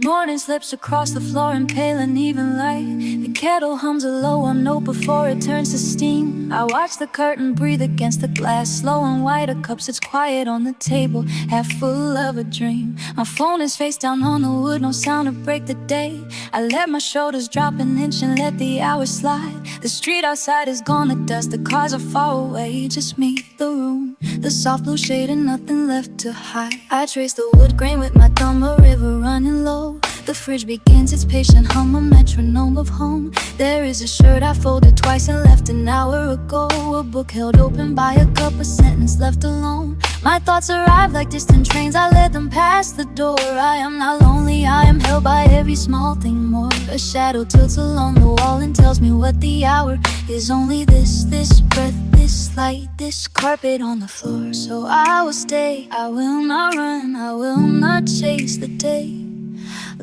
Morning slips across the floor in pale and even light. The kettle hums a low one note before it turns to steam. I watch the curtain breathe against the glass, slow and white. A cup sits quiet on the table, half full of a dream. My phone is face down on the wood, no sound to break the day. I let my shoulders drop an inch and let the hours slide. The street outside is gone to dust, the cars are far away. Just me, the room, the soft blue shade and nothing left to hide. I trace the wood grain with my thumb, a river running low. The fridge begins its patient hum, a metronome of home. There is a shirt I folded twice and left an hour ago. A book held open by a cup, a sentence left alone. My thoughts arrive like distant trains, I let them pass the door. I am not lonely, I am held by every small thing more. A shadow tilts along the wall and tells me what the hour is. Only this breath, this light, this carpet on the floor. So I will stay, I will not run, I will not chase the day.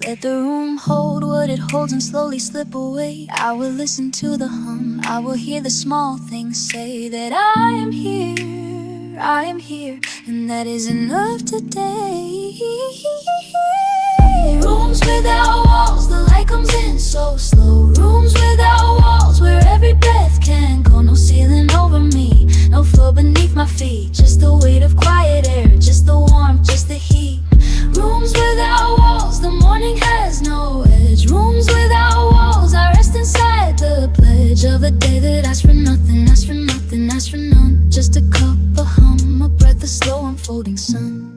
Let the room hold what it holds and slowly slip away. I will listen to the hum, I will hear the small things say that I am here, and that is enough today. Rooms without walls, the light comes in so slow. Rooms without walls, where every breath can go. No ceiling over me, no floor beneath my feet. Just the weight of quiet air, just the warmth, just the heat. Rooms without walls, the morning has no edge. Rooms without walls, I rest inside the pledge of a day that asks for nothing, asks for nothing, asks for none. Just a cup, a hum, a breath, a slow unfolding sun.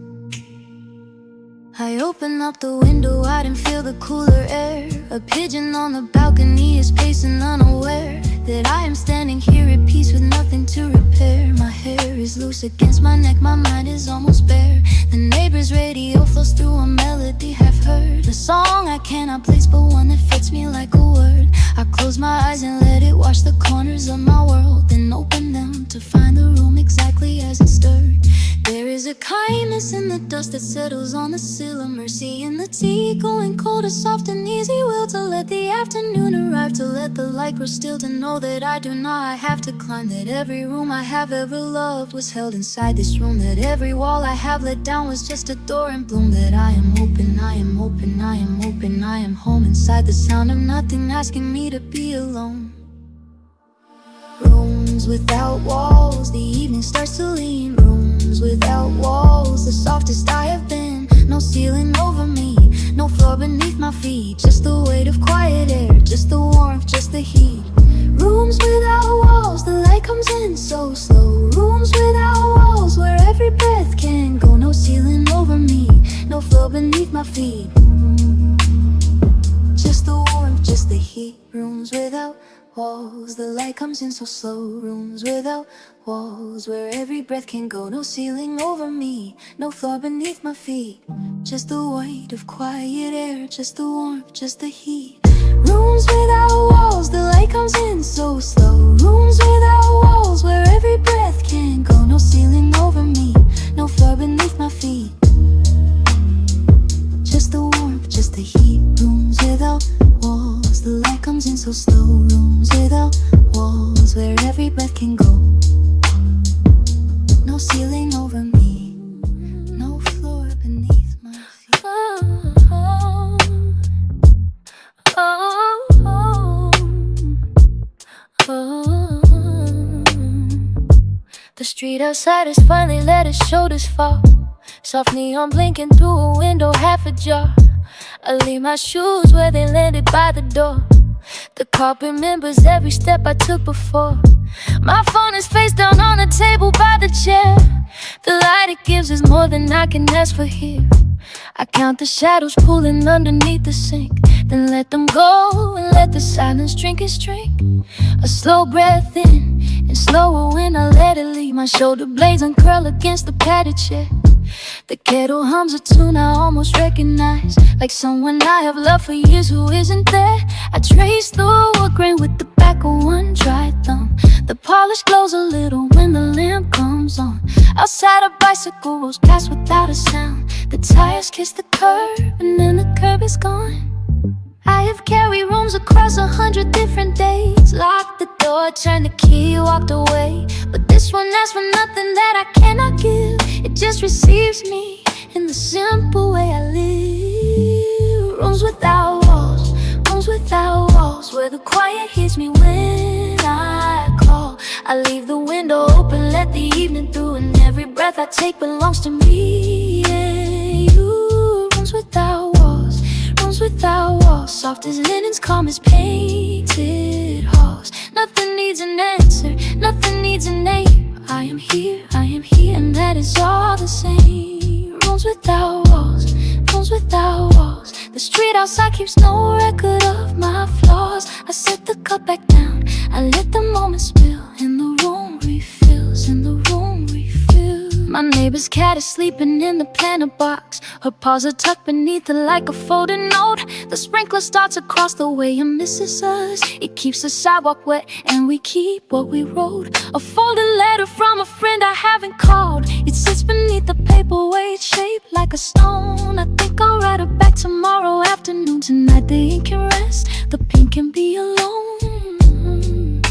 I open up the window wide and feel the cooler air. A pigeon on the balcony is pacing unaware that I am standing here at peace with nothing to repair. My hair is loose against my neck, my mind is almost bare. The neighbor's radio flows through a melody half heard. A song I cannot place but one that fits me like a word. I close my eyes and let it wash the corners of my world, then open them to find the room exactly as it stirred. There is a kindness in the dust that settles on the sill, a mercy in the tea going cold, a soft and easy will to let the afternoon arrive, to let the light grow still, to know that I do not have to climb, that every room I have ever loved was held inside this room, that every wall I have let down was just a door in bloom, that I am open, I am open, I am open, I am home inside the sound of nothing asking me to be alone. Rooms without walls, the evening starts to lean. Rooms without walls, the softest I have been. No ceiling over me, no floor beneath my feet. Just the weight of quiet air, just the warmth, just the heat. Rooms without walls, the light comes in so slow. Rooms without walls, where every breath can go. No ceiling over me, no floor beneath my feet. Just the warmth, just the heat. Rooms without walls, the light comes in so slow. Rooms without walls, where every breath can go. No ceiling over me, no floor beneath my feet. Just the weight of quiet air, just the warmth, just the heat. Rooms without walls, the light comes in so slow. Rooms without walls, where every breath can go. No ceiling over me, no floor beneath my feet. Just the warmth, just the heat. Rooms without walls, the light comes in so slow. Rooms without walls, where every breath can go. No ceiling over me, no floor beneath my feet. The street outside has finally let its shoulders fall. Soft neon blinking through a window half ajar. I leave my shoes where they landed by the door. The car remembers every step I took before. My phone is face down on the table by the chair. The light it gives is more than I can ask for here. I count the shadows pooling underneath the sink, then let them go and let the silence drink its drink. A slow breath in and slower when I let it leave. My shoulder blades uncurl against the padded chair. The kettle hums a tune I almost recognize, like someone I have loved for years who isn't there. I trace the wood grain with the back of one dry thumb. The polish glows a little when the lamp comes on. Outside a bicycle rolls past without a sound. The tires kiss the curb and then the curb is gone. I have carried rooms across 100 different days. Locked the door, turned the key, walked away. But this one asks for nothing that I cannot give. It just receives me in the simple way I live. Rooms quiet hears me when I call. I leave the window open, let the evening through, and every breath I take belongs to me and you. Rooms without walls, rooms without walls, soft as linens, calm as painted halls. Nothing needs an answer, nothing needs a name. I am here, and that is all the same. Rooms without walls, rooms without walls. The street outside keeps no record of my flaws. I set the cup back down, I let the moment spill, and the room refills, and the room refills. My neighbor's cat is sleeping in the planter box. Her paws are tucked beneath her like a folded note. The sprinkler starts across the way and misses us. It keeps the sidewalk wet and we keep what we wrote. A folded letter from a friend I haven't called. It sits beneath the paperweight shaped like a stone. I think I'll write it back tomorrow afternoon. Tonight the ink can rest, the pen can be alone.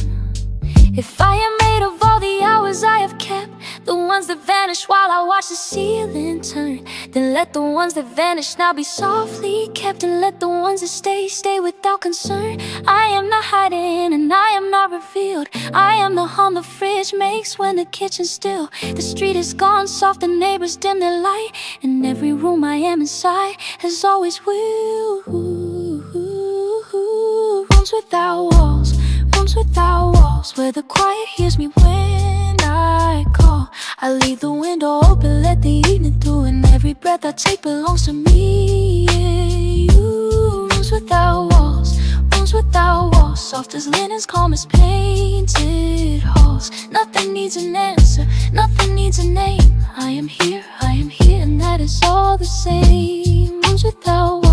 If I am made of all the hours I have kept, the ones that vanish while I watch the ceiling turn, then let the ones that vanish now be softly kept, and let the ones that stay, stay without concern. I am not hiding and I am not revealed. I am the hum the fridge makes when the kitchen's still. The street is gone soft, the neighbors dim their light, and every room I am inside has always will. Rooms without walls, rooms without walls, where the quiet hears me when I call. I leave the window open, let the evening through, and every breath I take belongs to me and you. Rooms without walls, rooms without walls, soft as linens, calm as painted halls. Nothing needs an answer, nothing needs a name. I am here, and that is all the same. Rooms without walls.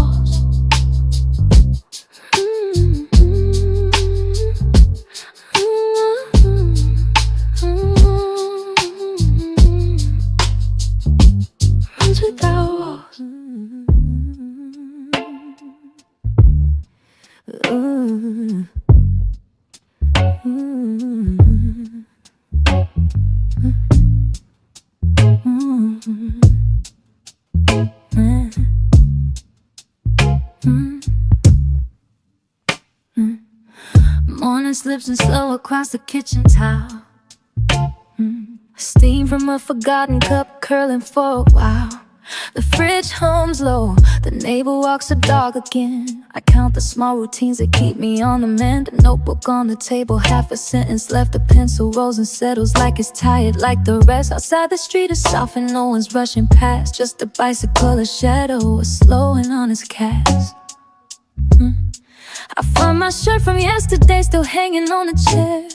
Morning slips and slow across the kitchen towel. Steam from a forgotten cup curling for a while. The fridge hums low, the neighbor walks the dog again. I count the small routines that keep me on the mend. A notebook on the table, half a sentence left. The pencil rolls and settles like it's tired like the rest. Outside the street is soft and no one's rushing past. Just a bicycle, a shadow, a slowing on his cast. I find my shirt from yesterday still hanging on the chair.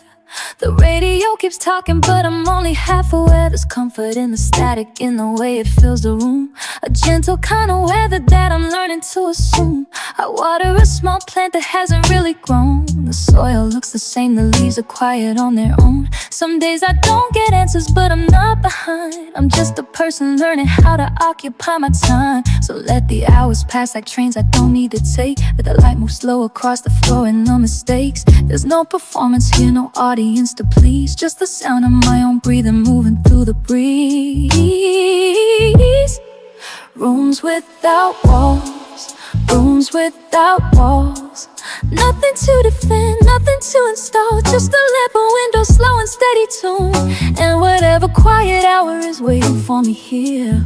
The radio keeps talking but I'm only half aware. There's comfort in the static, in the way it fills the room. A gentle kind of weather that I'm learning to assume. I water a small plant that hasn't really grown. The soil looks the same, the leaves are quiet on their own. Some days I don't get answers but I'm not behind. I'm just a person learning how to occupy my time. So let the hours pass like trains I don't need to take. Let the light move slow across the floor and no mistakes. There's no performance here, no audience to please. Just the sound of my own breathing moving through the breeze. Rooms without walls, rooms without walls. Nothing to defend, nothing to install. Just a level window, slow and steady tune. And whatever quiet hour is waiting for me here.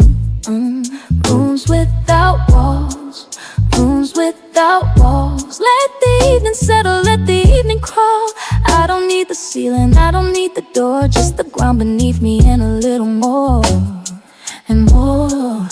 Rooms without walls, rooms without walls. Let the evening settle, let the evening crawl. I don't need the ceiling, I don't need the door. Just the ground beneath me and a little more and more.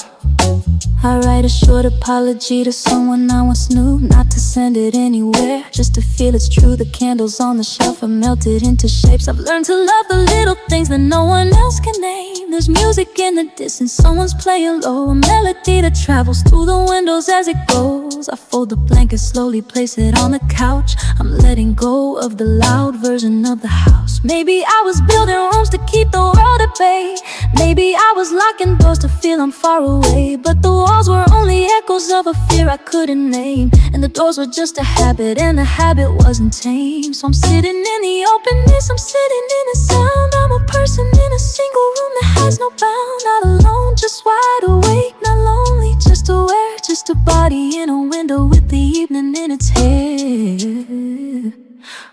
I write a short apology to someone I once knew. Not to send it anywhere, just to feel it's true. The candles on the shelf are melted into shapes. I've learned to love the little things that no one else can name. There's music in the distance, someone's playing low. A melody that travels through the windows as it goes. I fold the blanket slowly, place it on the couch. I'm letting go of the loud version of the house. Maybe I was building rooms to keep the world at bay. Maybe I was locking doors to feel I'm far away. But the walls were only echoes of a fear I couldn't name. And the doors were just a habit, and the habit wasn't tame. So I'm sitting in the openness, I'm sitting in the sound. I'm a person in a single room that has no bound. Not alone, just wide awake, not lonely, just aware. Just a body in a window with the evening in its hair.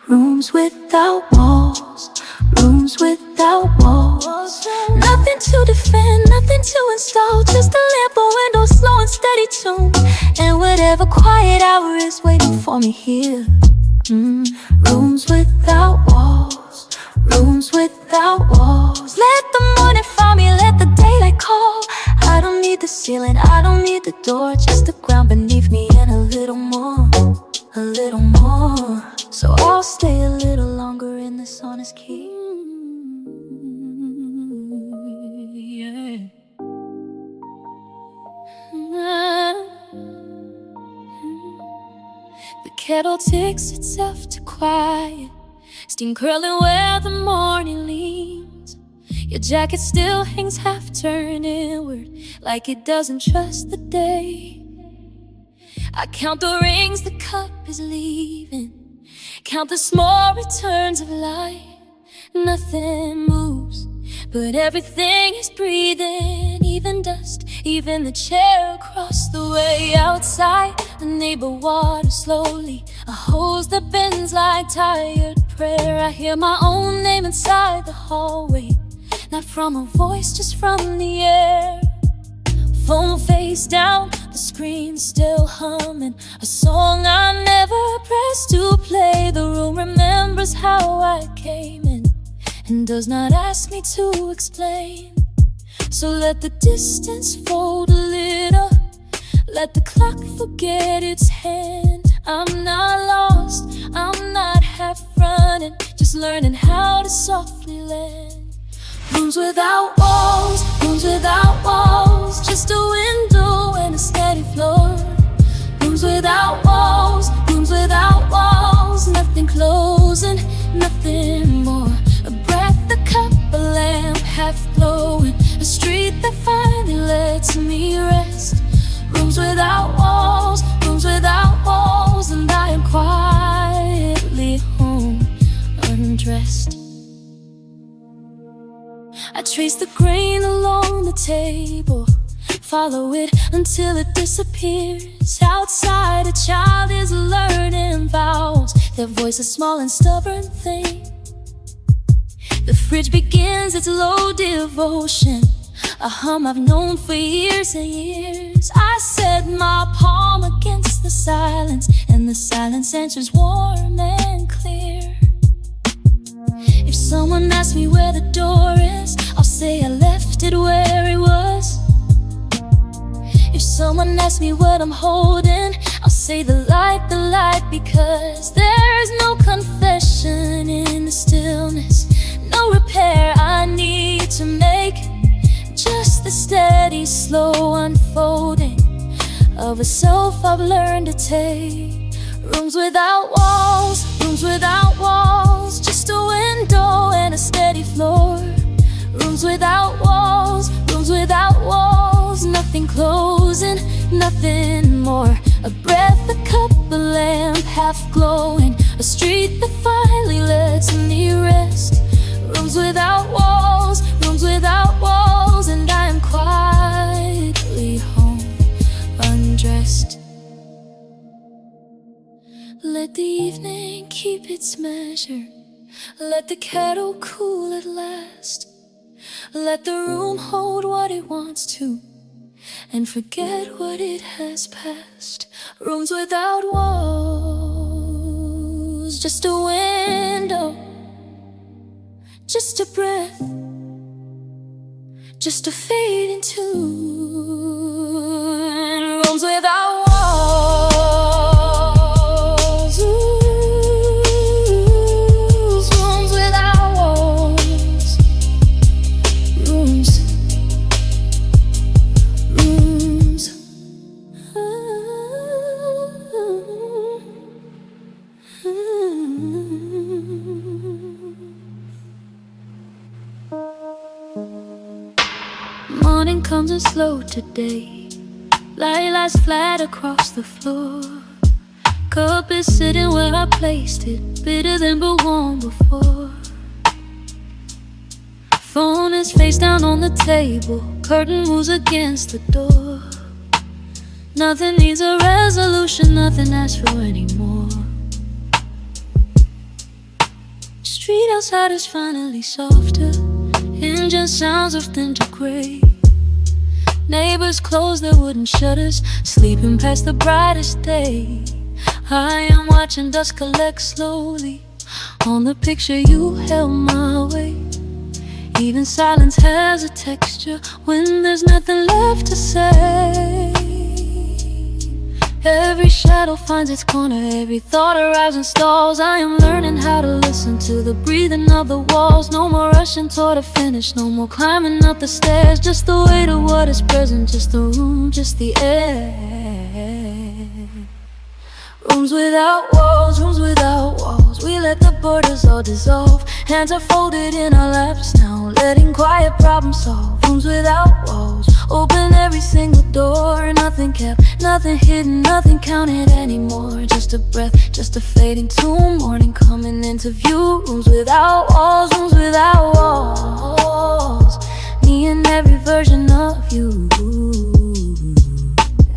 Rooms without walls, rooms without walls. Nothing to defend, nothing to install, just a lamp, a window, slow and steady tune, and whatever quiet hour is waiting for me here. Rooms without walls, rooms without walls. Let the morning find me, let the daylight call. I don't need the ceiling, I don't need the door, just the ground beneath me and a little more, a little more. So I'll stay a little longer in this honest key. Yeah. The kettle ticks itself to quiet, steam curling where the morning leans. Your jacket still hangs half turned inward, like it doesn't trust the day. I count the rings the cup is leaving, count the small returns of light. Nothing moves, but everything is breathing. Even dust, even the chair across the way. Outside, the neighbor waters slowly, a hose that bends like tired prayer. I hear my own name inside the hallway, not from a voice, just from the air. Phone face down, the screen still humming a song I never pressed to play. The room remembers how I came in and does not ask me to explain. So let the distance fold a little, let the clock forget its hand. I'm not lost, I'm not half running, just learning how to softly land. Rooms without walls, rooms without walls, just a window and a steady floor. Rooms without walls, rooms without walls, nothing closing, nothing more. A breath, a cup, a lamp half glowing, a street that finally lets me rest. Rooms without walls, and I am quietly home, undressed. I trace the grain along the table, follow it until it disappears. Outside, a child is learning vowels, their voice a small and stubborn thing. The fridge begins its low devotion, a hum I've known for years and years. I set my palm against the silence, and the silence answers warm and clear. If someone asks me where the door is, I'll say I left it where it was. If someone asks me what I'm holding, I'll say the light, because there's no confession in the stillness, no repair I need to make, just the steady, slow unfolding of a self I've learned to take. Rooms without walls, just a window and a steady floor. Rooms without walls, nothing closing, nothing more. A breath, a cup, a lamp half glowing, a street that finally lets me rest. Rooms without walls, and I am quietly home, undressed. Let the evening keep its measure, let the kettle cool at last. Let the room hold what it wants to, and forget what it has passed. Rooms without walls, just a window, just a breath, just a fading tune. Rooms without walls, rooms without walls, rooms. Morning comes in slow today, light lies flat across the floor. Cup is sitting where I placed it, bitter than but warm before. Phone is face down on the table, curtain moves against the door. Nothing needs a resolution, nothing asks for anymore. street outside is finally softer. Engine sounds of tender gray. Neighbors close their wooden shutters, sleeping past the brightest day. I am watching dust collect slowly on the picture you held my way. Even silence has a texture when there's nothing left to say. Every shadow finds its corner, every thought arrives and stalls. I am learning how to listen to the breathing of the walls. No more rushing toward a finish, no more climbing up the stairs. Just the weight of what is present, just the room, just the air. Rooms without walls, rooms without walls. We let the borders all dissolve. Hands are folded in our laps now, letting quiet problems solve. Rooms without walls, open every single door. Nothing kept, nothing hidden, nothing counted anymore. Just a breath, just a fading tune. Morning coming into view. Rooms without walls, rooms without walls. Me and every version of you.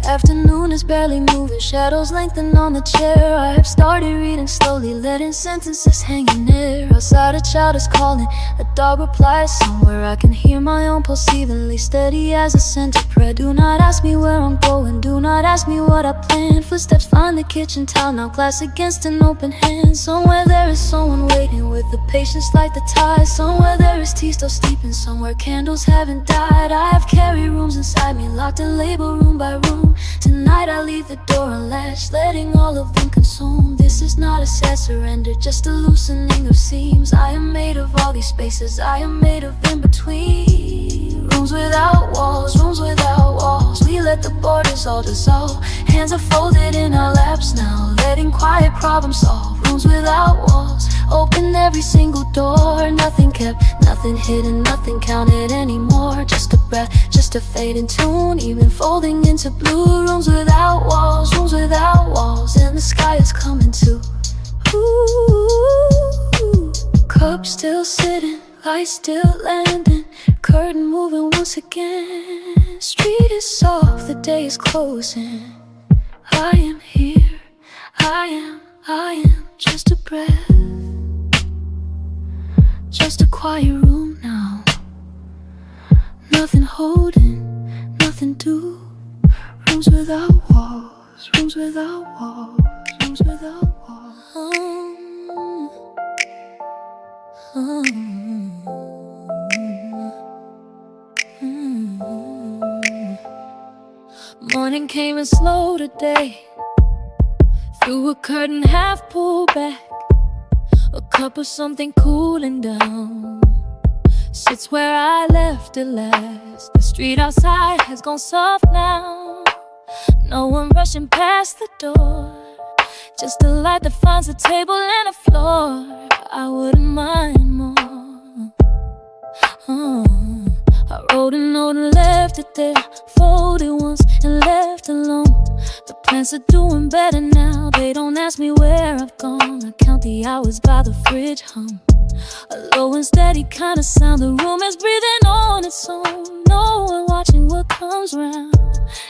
Afternoon is barely moving, shadows lengthen on the chair. I have started reading slowly, letting sentences hang in there. Outside a child is calling, a dog replies somewhere. I can hear my own pulse evenly, steady as a center prayer. Do not ask me where I'm going, do not ask me what I plan. Footsteps find the kitchen towel, now glass against an open hand. Somewhere there is someone waiting with the patience like the tide. Somewhere there is tea still steeping, somewhere candles haven't died. I have carried rooms inside me, locked and labeled room by room. Tonight I leave the door unlatched, letting all of them consume. This is not a sad surrender, just a loosening of seams. I am made of all these spaces, I am made of in-between. Rooms without walls, rooms without walls. We let the borders all dissolve. Hands are folded in our laps now, letting quiet problems solve. Rooms without walls, open every single door. Nothing kept, nothing hidden, nothing counted anymore. Just a breath, just a fading tune, even folding into blue. Rooms without walls, rooms without walls. And the sky is coming too. Ooh, cup still sitting, light still landing, curtain moving once again. Street is soft, the day is closing. I am here, I am just a breath, just a quiet room now. Nothing holding, nothing do. Rooms without walls, rooms without walls, rooms without walls. Morning came in slow today, through a curtain half pulled back. A cup of something cooling down sits where I left it last. The street outside has gone soft now, no one rushing past the door. Just a light that finds a table and a floor. I wouldn't mind more. I wrote a note and left it there, folded once and left alone. The plants are doing better now, they don't ask me where I've gone. I count the hours by the fridge hum, a low and steady kind of sound. The room is breathing on its own, no one watching what comes round.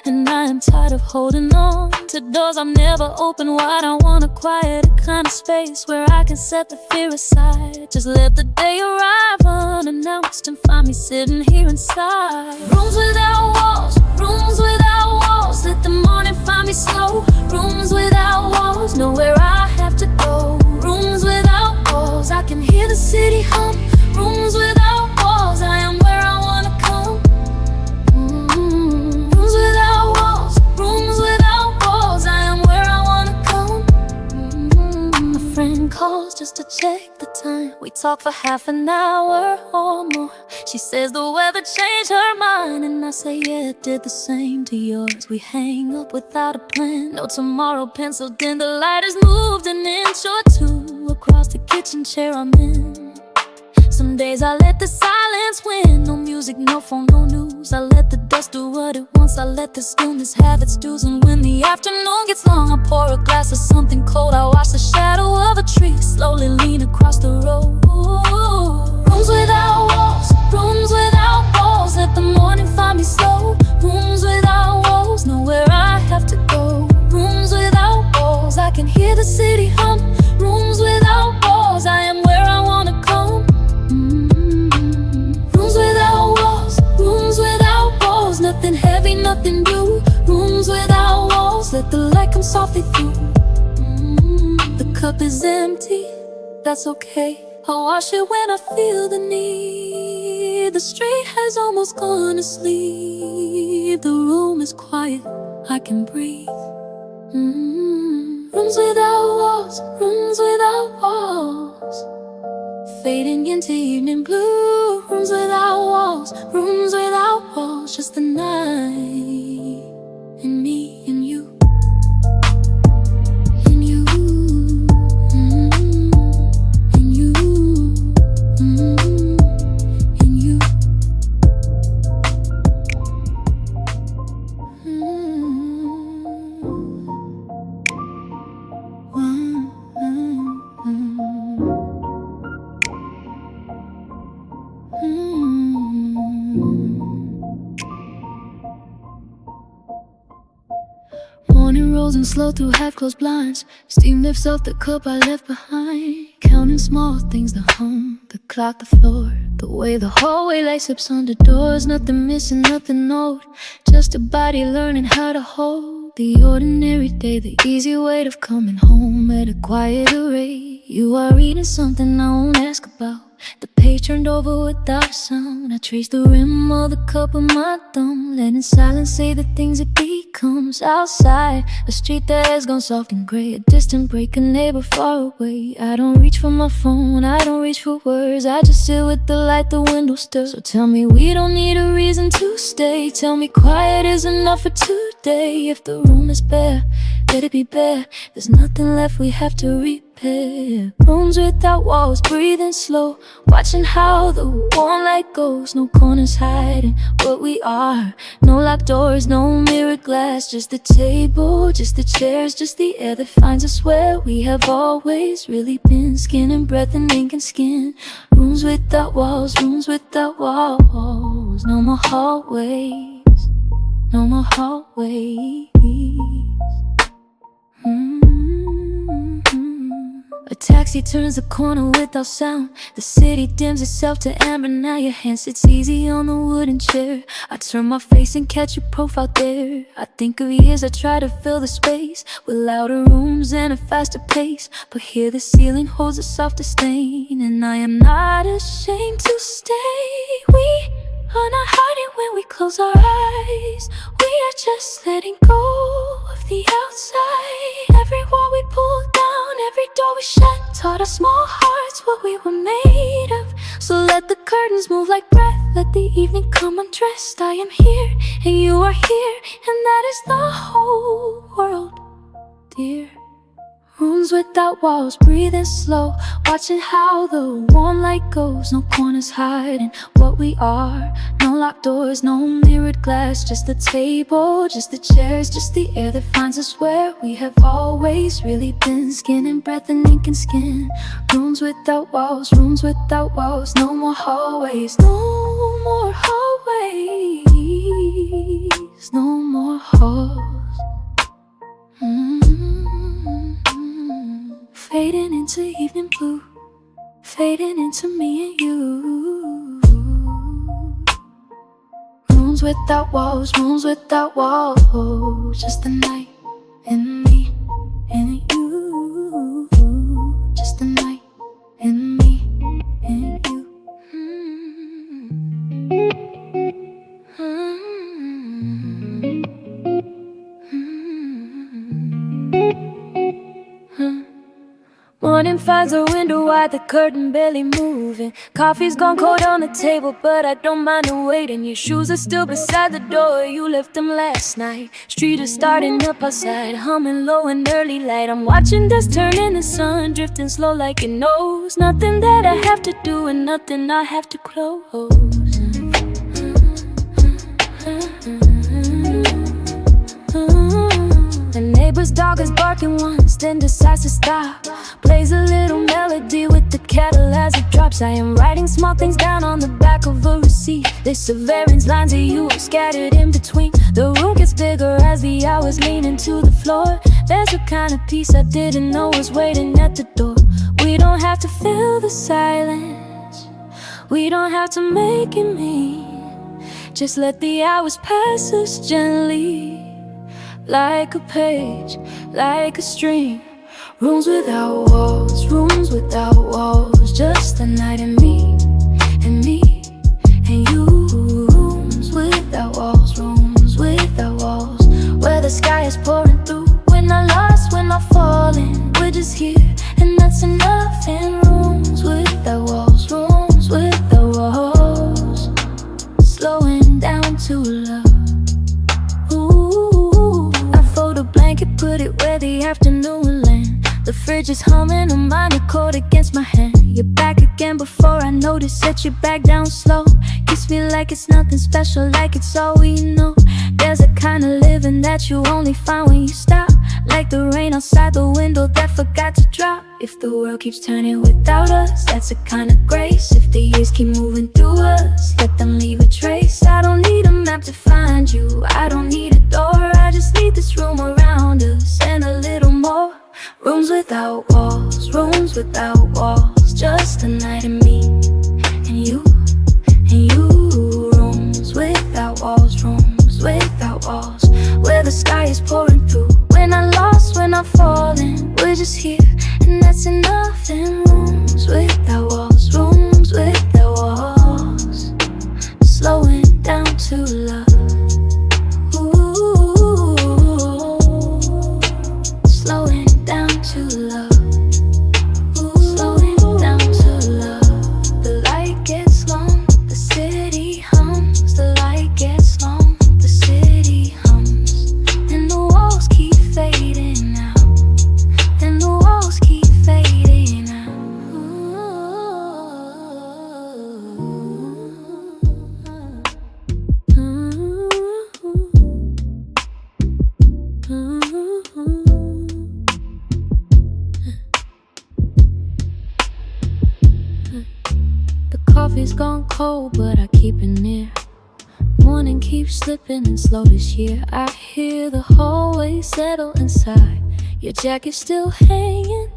And I am tired of holding on to doors I've never opened wide. I want a quiet kind of space where I can set the fear aside. Just let the day arrive unannounced and find me sitting here inside. Rooms without walls, rooms without walls. Let the morning find me slow. Rooms without walls, nowhere I have to go. Rooms without walls, I can hear the city hum. Rooms without walls, I am where I wanna come. Rooms without walls, rooms without walls, I am where I wanna come. A friend calls just to check the time. We talk for half an hour or more. She says the weather changed her mind, and I say yeah, it did the same to yours. We hang up without a plan, no tomorrow penciled in. The light has moved an inch or two across the kitchen chair I'm in. Some days I let the silence win. No music, no phone, no news. I let the dust do what it wants. I let the stillness have its dues. And when the afternoon gets long, I pour a glass of something cold. I watch the shadow of a tree slowly lean across the road. Rooms without walls, rooms without walls. Let the morning find me slow. Rooms without walls, nowhere I have to go. Rooms without walls, I can hear the city hum. Rooms without walls, I am where I wanna let the light come softly through. The cup is empty, that's okay. I'll wash it when I feel the need. The street has almost gone to sleep. The room is quiet, I can breathe. Rooms without walls, rooms without walls, fading into evening blue. Rooms without walls, rooms without walls, just the night and me and you. And you, and you, and you. Morning rolls and slow through half-closed blinds. Steam lifts off the cup I left behind. Counting small things, the hum, the clock, the floor, the way the hallway light slips under doors. Nothing missing, nothing old, just a body learning how to hold the ordinary day, the easy weight of coming home at a quieter rate. You are reading something I won't ask about. The page turned over without a sound. I trace the rim of the cup with my thumb, letting silence say the things it becomes. Outside, a street that has gone soft and gray, a distant break, a neighbor far away. I don't reach for my phone, I don't reach for words, I just sit with the light, the window stirs. So tell me we don't need a reason to stay. Tell me quiet is enough for today. If the room is bare, let it be bare. There's nothing left we have to repair. Rooms without walls, breathing slow, watching how the warm light goes. No corners hiding what we are, no locked doors, no mirrored glass. Just the table, just the chairs, just the air that finds us where we have always really been. Skin and breath and ink and skin. Rooms without walls, rooms without walls. No more hallways, no more hallways. A taxi turns the corner without sound. The city dims itself to amber. Now your hand sits easy on the wooden chair. I turn my face and catch your profile there. I think of years I try to fill the space with louder rooms and a faster pace, but here the ceiling holds a softer stain. And I am not ashamed to stay. We are not hiding when we close our eyes. We are just letting go of the outside. Every wall we pull down, every door we shut, taught our small hearts what we were made of. So let the curtains move like breath, let the evening come undressed. I am here and you are here, and that is the whole world, dear. Rooms without walls, breathing slow, watching how the warm light goes. No corners hiding what we are, no locked doors, no mirrored glass. Just the table, just the chairs, just the air that finds us where we have always really been. Skin and breath and ink and skin. Rooms without walls, rooms without walls. No more hallways, no more hallways, no more halls. Fading into evening blue, fading into me and you. Rooms without walls, rooms without walls. Just the night and me and you. Just the night and me and you. Morning finds a window wide, the curtain barely moving. Coffee's gone cold on the table, but I don't mind the waiting. Your shoes are still beside the door, you left them last night. Street is starting up outside, humming low in early light. I'm watching dust turn in the sun, drifting slow like it knows. Nothing that I have to do and nothing I have to close. The neighbor's dog is barking once, then decides to stop. Plays a little melody with the kettle as it drops. I am writing small things down on the back of a receipt. Lists of errands, lines of you are scattered in between. The room gets bigger as the hours lean into the floor. There's a kind of peace I didn't know was waiting at the door. We don't have to fill the silence, we don't have to make it mean. Just let the hours pass us gently. like a page, like a stream. Rooms without walls, just the night and me, and you. Rooms without walls, where the sky is pouring through. We're not lost, we're not falling, we're just here, and that's enough. In rooms without walls, slowing down to love. Ooh, I fold a blanket, put it where the afternoon will land. The fridge is humming, a minor chord against my hand. You're back again before I notice, set you back down slow. Kiss me like it's nothing special, like it's all we know. There's a kind of living that you only find when you stop, like the rain outside the window that forgot to drop. If the world keeps turning without us, that's a kind of grace. If the years keep moving through us, let them leave a trace. I don't need a map to find you, I don't need a door, I just need this room around us and a little more. Rooms without walls, just a night and me, and you. Rooms without walls, where the sky is pouring through. We're not lost, we're not falling, we're just here, and that's enough. In rooms without walls, slowing down to love. Coffee's gone cold, but I keep it near. Morning keeps slipping and slow this year. I hear the hallway settle inside. Your jacket's still hanging,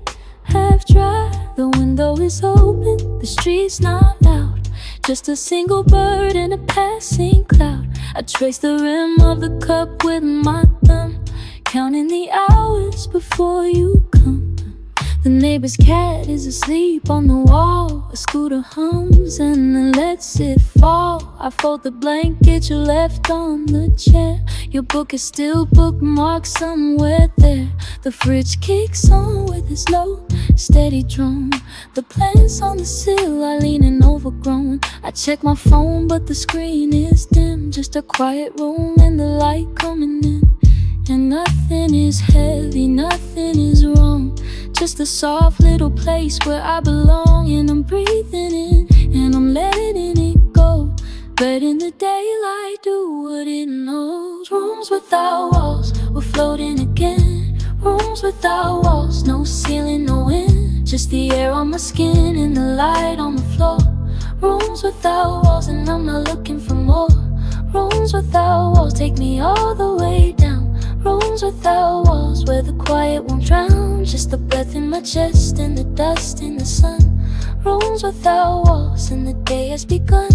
half dry. The window is open, the street's not loud. Just a single bird and a passing cloud. I trace the rim of the cup with my thumb, counting the hours before you come. The neighbor's cat is asleep on the wall. A scooter hums and then lets it fall. I fold the blanket you left on the chair. Your book is still bookmarked somewhere there. The fridge kicks on with its low, steady drone. The plants on the sill are leaning overgrown. I check my phone but the screen is dim. Just a quiet room and the light coming in. And nothing is heavy, nothing is wrong. Just a soft little place where I belong. And I'm breathing in, and I'm letting it go. But in the daylight, do what it knows. Rooms without walls, we're floating again. Rooms without walls, no ceiling, no wind. Just the air on my skin and the light on the floor. Rooms without walls, and I'm not looking for more. Rooms without walls, take me all the way down. Rooms without walls, where the quiet won't drown. Just the breath in my chest and the dust in the sun. Rooms without walls, and the day has begun.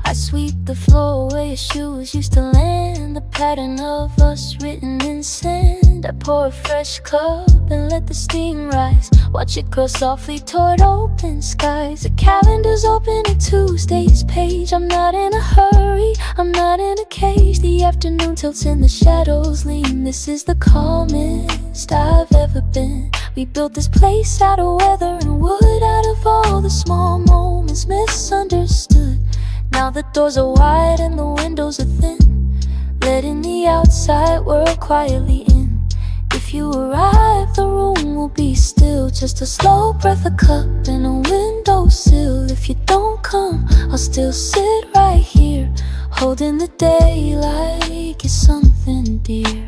I sweep the floor where your shoes used to land. The pattern of us written in sand. I pour a fresh cup and let the steam rise. Watch it curl softly toward open skies. The calendar's open at Tuesday's page. I'm not in a hurry, I'm not in a cage. The afternoon tilts and the shadows lean. This is the calmest I've ever been. We built this place out of weather and wood, out of all the small moments misunderstood. Now the doors are wide and the windows are thin, letting the outside world quietly in. If you arrive, the room will be still. Just a slow breath, a cup, and a windowsill. If you don't come, I'll still sit right here, holding the day like it's something dear.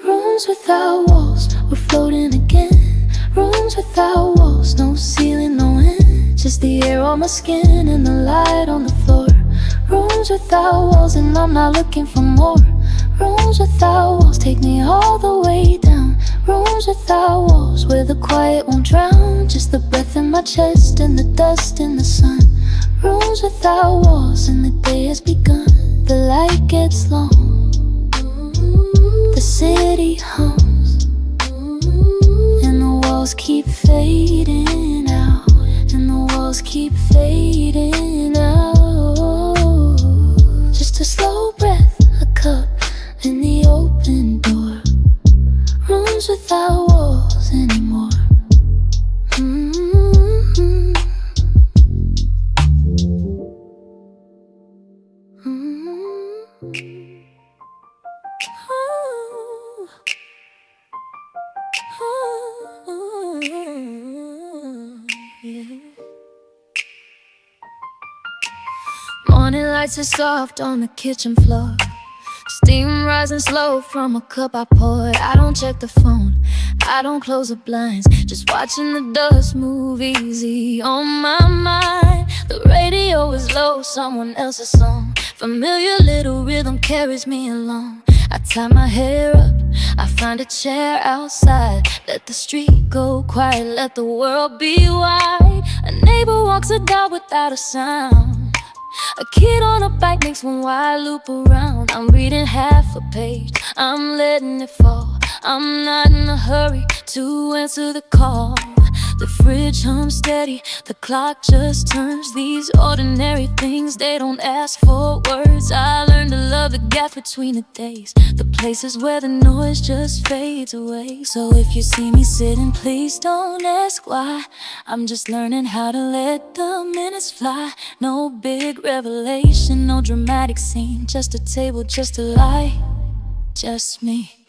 Rooms without walls, we're floating again. Rooms without walls, no ceiling, no end. Just the air on my skin and the light on the floor. Rooms without walls, and I'm not looking for more. Rooms without walls, take me all the way down. Rooms without walls, where the quiet won't drown. Just the breath in my chest and the dust in the sun. Rooms without walls, and the day has begun. The light gets long, walls keep fading out. Just a slow breath, a cup, and the open door. Rooms without walls anymore. Morning lights are soft on the kitchen floor. Steam rising slow from a cup I poured. I don't check the phone, I don't close the blinds. Just watching the dust move easy on my mind. The radio is low, someone else's song. Familiar little rhythm carries me along. I tie my hair up, I find a chair outside. Let the street go quiet, let the world be wide. A neighbor walks a dog without a sound. A kid on a bike makes one wide loop around. I'm reading half a page, I'm letting it fall. I'm not in a hurry to answer the call. The fridge hums steady, the clock just turns. These ordinary things, they don't ask for words. I learned to love the gap between the days, the places where the noise just fades away. So if you see me sitting, please don't ask why. I'm just learning how to let the minutes fly. No big revelation, no dramatic scene. Just a table, just a light, just me.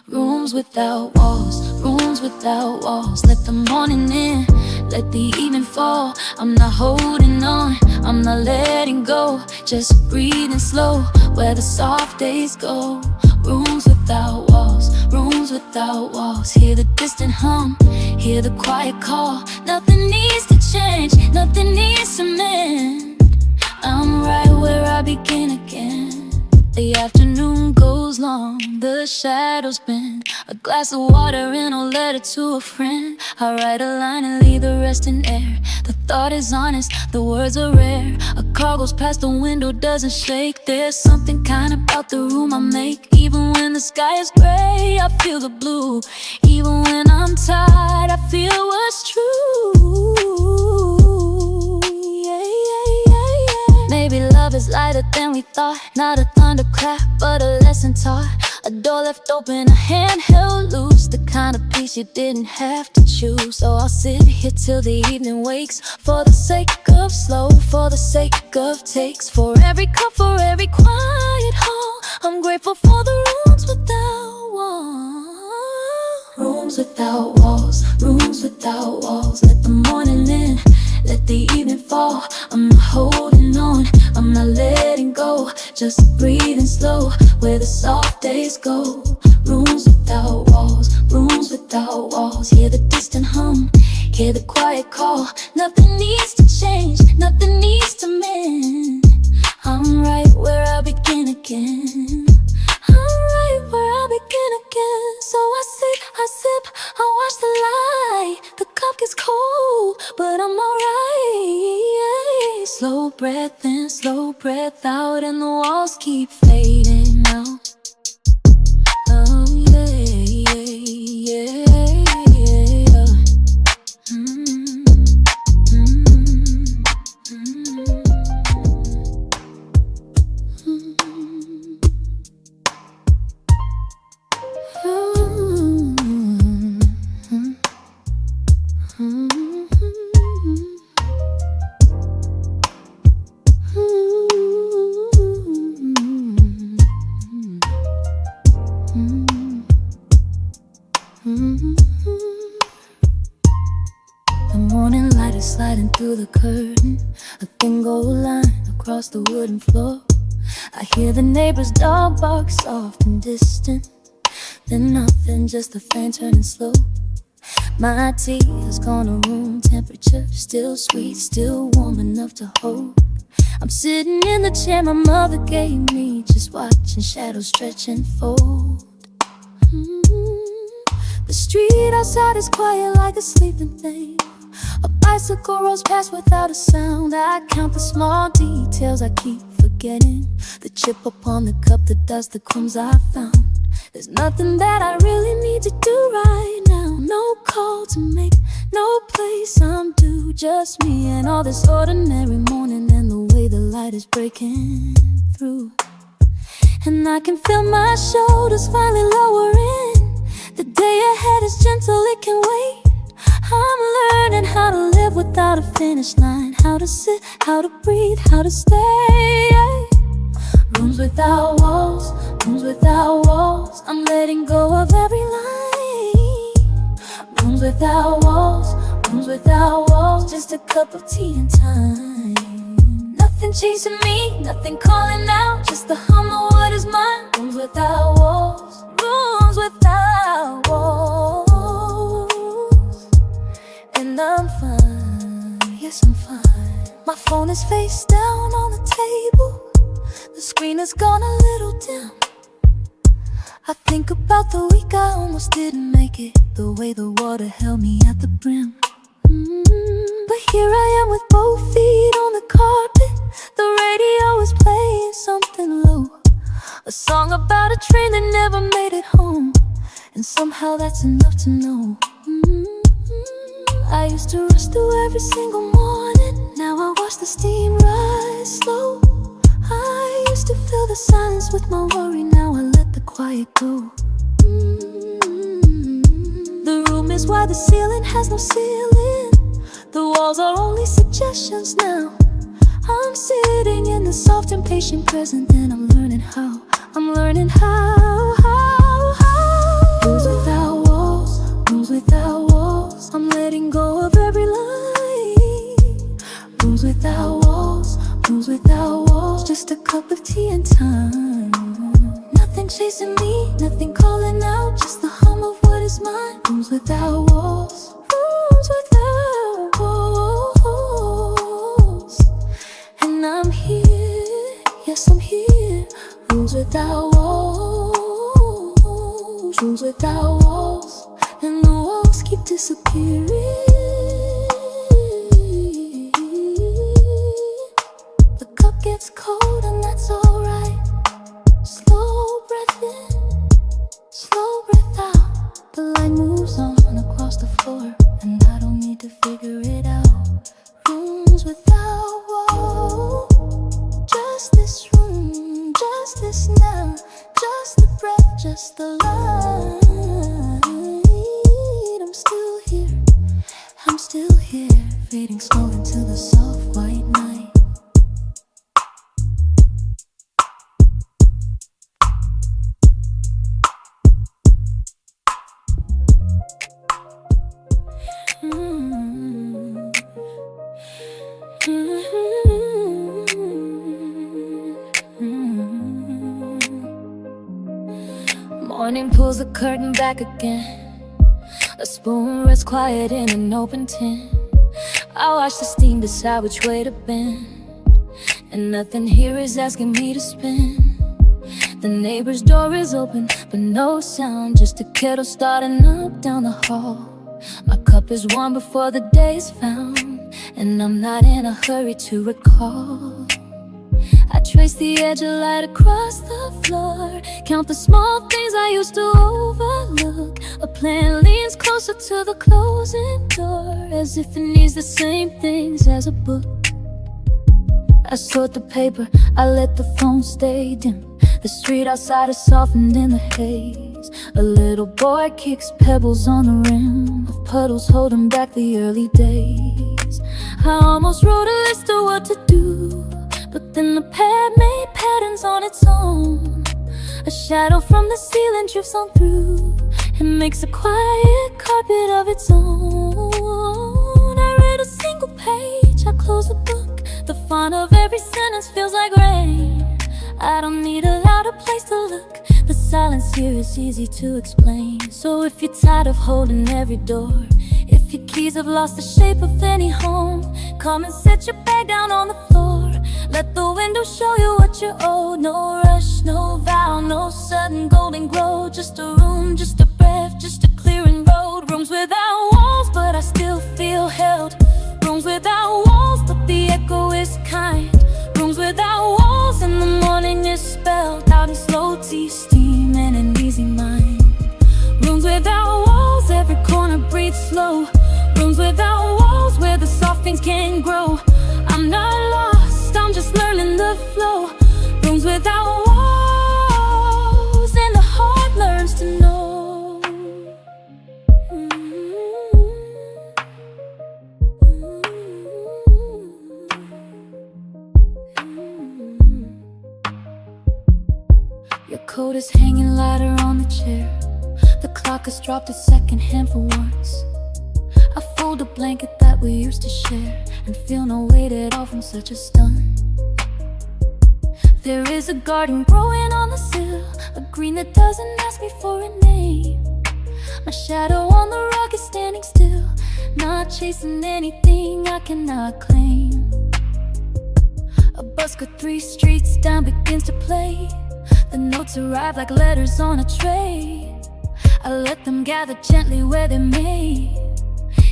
Rooms without walls, rooms without walls. Let the morning in, let the evening fall. I'm not holding on, I'm not letting go. Just breathing slow, where the soft days go. Rooms without walls, rooms without walls. Hear the distant hum, hear the quiet call. Nothing needs to change, nothing needs to mend. I'm right where I begin again. The afternoon goes long, the shadows bend. A glass of water and a letter to a friend. I write a line and leave the rest in air. The thought is honest, the words are rare. A car goes past the window, doesn't shake. There's something kind about the room I make. Even when the sky is gray, I feel the blue. Even when I'm tired, I feel what's true. Maybe love is lighter than we thought. Not a thunderclap, but a lesson taught. A door left open, a hand held loose. The kind of peace you didn't have to choose. So I'll sit here till the evening wakes. For the sake of slow, for the sake of takes. For every cup, for every quiet hall. I'm grateful for the rooms without walls. Rooms without walls, rooms without walls. Let the morning in, let the evening fall. I'm not holding on, I'm not letting go. Just breathing slow, where the soft days go. Rooms without walls, rooms without walls. Hear the distant hum, hear the quiet call. Nothing needs to change, nothing needs to mend. I'm right where I begin again. I'm right where I begin again. So I sit, I sip, I watch the light. The cup gets cold, but I'm alright. Slow breath in, slow breath out, and the walls keep fading out. Oh yeah, yeah, yeah. The morning light is sliding through the curtain. A thin gold line across the wooden floor. I hear the neighbor's dog bark soft and distant. Then nothing, just the fan turning slow. My tea has gone to room temperature. Still sweet, still warm enough to hold. I'm sitting in the chair my mother gave me, just watching shadows stretch and fold. The street outside is quiet like a sleeping thing. A bicycle rolls past without a sound. I count the small details I keep forgetting. The chip upon the cup, the dust, the crumbs I found. There's nothing that I really need to do right now. No call to make, no place I'm due. just me and all this ordinary morning, and the way the light is breaking through. And I can feel my shoulders finally lowering. The day ahead is gentle, it can wait. I'm learning how to live without a finish line, how to sit, how to breathe, how to stay. Rooms without walls, rooms without walls. I'm letting go of every line. Rooms without walls, rooms without walls. Just a cup of tea and time. Nothing chasing me, nothing calling out. Just the hum of what is mine. Rooms without walls, rooms without walls. And I'm fine, yes I'm fine. My phone is face down on the table. The screen has gone a little dim. I think about the week I almost didn't make it, the way the water held me at the brim. But here I am with both feet on the carpet. The radio is playing something low, a song about a train that never made it home. And somehow that's enough to know. I used to rush through every single morning. Now I watch the steam rise slow. I used to fill the silence with my worry. Now I let the quiet go. The room is why the ceiling has no ceiling. The walls are only suggestions now. I'm sitting in the soft and patient present, and I'm learning how. Rooms without walls, rooms without walls. I'm letting go of every line. Rooms without walls, rooms without walls. Just a cup of tea and time. Nothing chasing me, nothing calling out. Just the hum of what is mine. Rooms without walls, rooms without walls. And I'm here, yes I'm here. Rooms without walls, rooms without walls. And the walls keep disappearing. The cup gets cold and that's alright. Slow breath in, slow breath out. The light moves on across the floor, and I don't need to figure it out. Rooms without walls. Just this room, just this now. Just the breath, just the light. I'm still here, I'm still here. Fading slow into the soft white night. Morning pulls the curtain back again. A spoon rests quiet in an open tin. I watch the steam decide which way to bend, and nothing here is asking me to spin. The neighbor's door is open, but no sound. Just a kettle starting up down the hall. My cup is warm before the day is found, and I'm not in a hurry to recall. I trace the edge of light across the floor, count the small things I used to overlook. A plant leans closer to the closing door, as if it needs the same things as a book. I sort the paper, I let the phone stay dim. The street outside is softened in the haze. A little boy kicks pebbles on the rim of puddles holding back the early days. I almost wrote a list of what to do, but then the pad made patterns on its own. A shadow from the ceiling drifts on through and makes a quiet carpet of its own. I read a single page, I close the book. The font of every sentence feels like rain. I don't need a louder place to look. The silence here is easy to explain. So if you're tired of holding every door, if your keys have lost the shape of any home, come and set your bag down on the floor. Let the window show you what you owe. No rush, no vow, no sudden golden glow. Just a room, just a breath, just a clearing road. Rooms without walls, but I still feel held. Rooms without walls, but the echo is kind. Rooms without walls, and the morning is spelled out in slow tea, steam, and an easy mind. Rooms without walls, every corner breathes slow. Rooms without walls, where the soft thought things can grow. I'm not lost, I'm just learning the flow. Rooms without walls, and the heart learns to know. Your coat is hanging lighter on the chair. The clock has dropped a second hand for once. I fold a blanket that we used to share and feel no weight at all from such a stun. There is a garden growing on the sill, a green that doesn't ask me for a name. My shadow on the rug is standing still, not chasing anything I cannot claim. A busker 3 streets down begins to play. The notes arrive like letters on a tray. I let them gather gently where they may